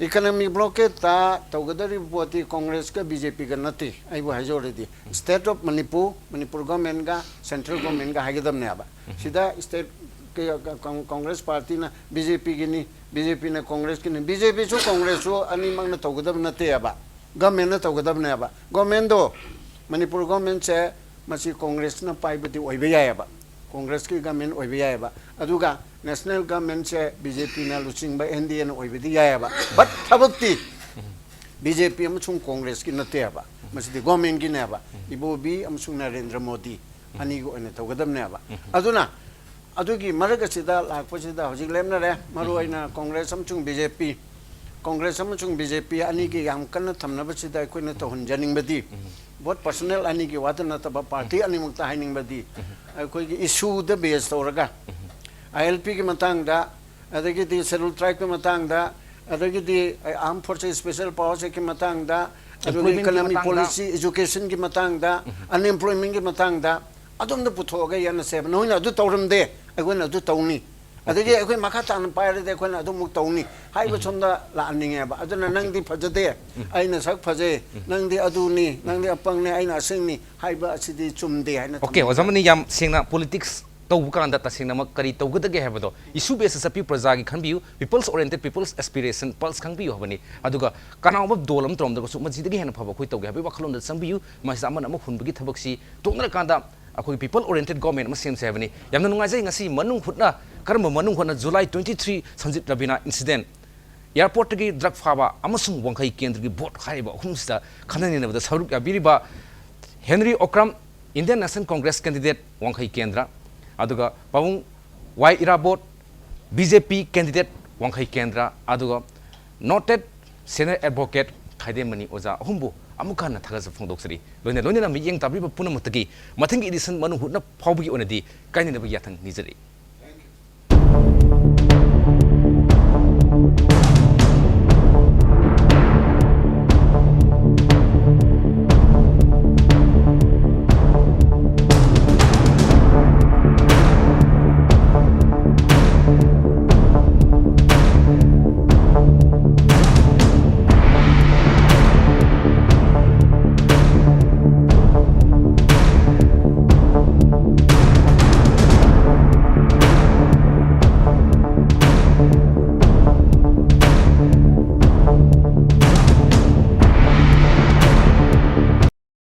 ꯏꯀꯣꯅꯣꯃꯤꯛ ꯕ꯭ꯂꯣꯀꯦꯠꯇ ꯇꯧꯒꯗꯧꯔꯤꯕ ꯄꯣꯠꯇꯤ ꯀꯣꯡꯒ꯭ꯔꯦꯁꯀ ꯕꯤ ꯖꯦ ꯄꯤꯒ ꯅꯠꯇꯦ ꯑꯩꯕꯨ ꯍꯥꯏꯖꯧꯔꯗꯤ ꯁ꯭ꯇꯦꯠ ꯑꯣꯐ ꯃꯅꯤꯄꯨꯔ ꯒꯣꯔꯃꯦꯟꯒ ꯁꯦꯟꯇ꯭ꯔꯦꯜ ꯒꯣꯔꯃꯦꯟꯒ ꯍꯥꯏꯒꯗꯕꯅꯦꯕ ꯁꯤꯗ ꯁ꯭ꯇꯦꯠ कांग्रेस पार्टी ना बीजेपी की नहीं बीजेपी ने कांग्रेस की नहीं बीजेपी सु कांग्रेस सु अनिमंग ने तौगदब नते अब गवर्नमेंट ने तौगदब ने अब गवर्नमेंट दो मणिपुर गवर्नमेंट से मसी कांग्रेस ने पाइबती ओइबे याब कांग्रेस की गवर्नमेंट ओइबे याब अदुगा नेशनल गवर्नमेंट से बीजेपी ने लुचिंग बा एनडीए ने ओइबेदी याब बट थबक्ति बीजेपी अमसुंग कांग्रेस की नते अब मसी गवर्नमेंट की ने अब इबोबी अमसुंग नरेंद्र मोदी अनी को ने तौगदब ने अब अदुना अदुगी मरगसिदा लाखपसिदा हजिक लेमनरे मरुआइना कांग्रेस अमसुंग बीजेपी अनी की याम कन्न थमनबसिदा अखोइना तौहनजनिंगबदी बोथ पर्सनल अनी की वात नतबा पार्टी अनी मुक्ता हाइनिंगबदी अखोइगी इशू द बेस तौरगा आईएलपी की मतंगदा अदगिदी शेड्यूल ट्राइब की मतंगदा अदगिदी आर्म फोर्सेस स्पेशल पावर्स की मतंगदा अदुगी इकोनॉमिक पॉलिसी एजुकेशन की मतंगदा अनएम्प्लॉयमेंट की मतंगदा अदुम पुथोगा याना सेब नोइना अदु तौरमदे अखोइना अदु तौनी अदगी अखोइ मखा तान पाइरदे अखोइना अदु मुक तौनी हाइबो सोमदा लानिंगेबा अदुना नंगदी फजदे आइना सक फजे नंगदी अदुनी नंगदी अपंगने आइना असिंगनी हाइबा असिदी चुमदे हाइना ओके ओजमनी याम सेंगना पॉलिटिक्स तौबकांदा तसिंगना करी तौगदगे हेबदो इशू बेस सपी प्रजा की खनबियु पीपल्स ओरिएंटेड पीपल्स एस्पिरेशन पल्स खंबियु हबनी अदुगा कनावब दोलम त्रोमदगो सुमजिदगी हेन फबो खोइ तौगे हबे वखलोंदा संबियु माइसा अमन अमक हुनबगी थबकसी तोंगना कांदा अखोई पीपल ओरिएंटेड गवर्नमेंट म same सेबनी यामना नुंगाइजै ngasi manung khutna karma manung khona July 23 sanjit rabina incident airport gi drug phaba amasung wangkai kendra gi vote haiba humsta khanani na da saruk abiriba Henry Okram Indian National Congress candidate wangkai kendra aduga pawung y ERABOT BJP candidate wangkai kendra aduga noted senior advocate khaidemani oja humbu अमुकान थगस फोंदोक्सरी लोइना लोइना मियेंग ताब्रिबा पुनमतगी मथंगी एडिशन मनु हुना फावबगी ओनदी काइनेनबा याथंग निजरी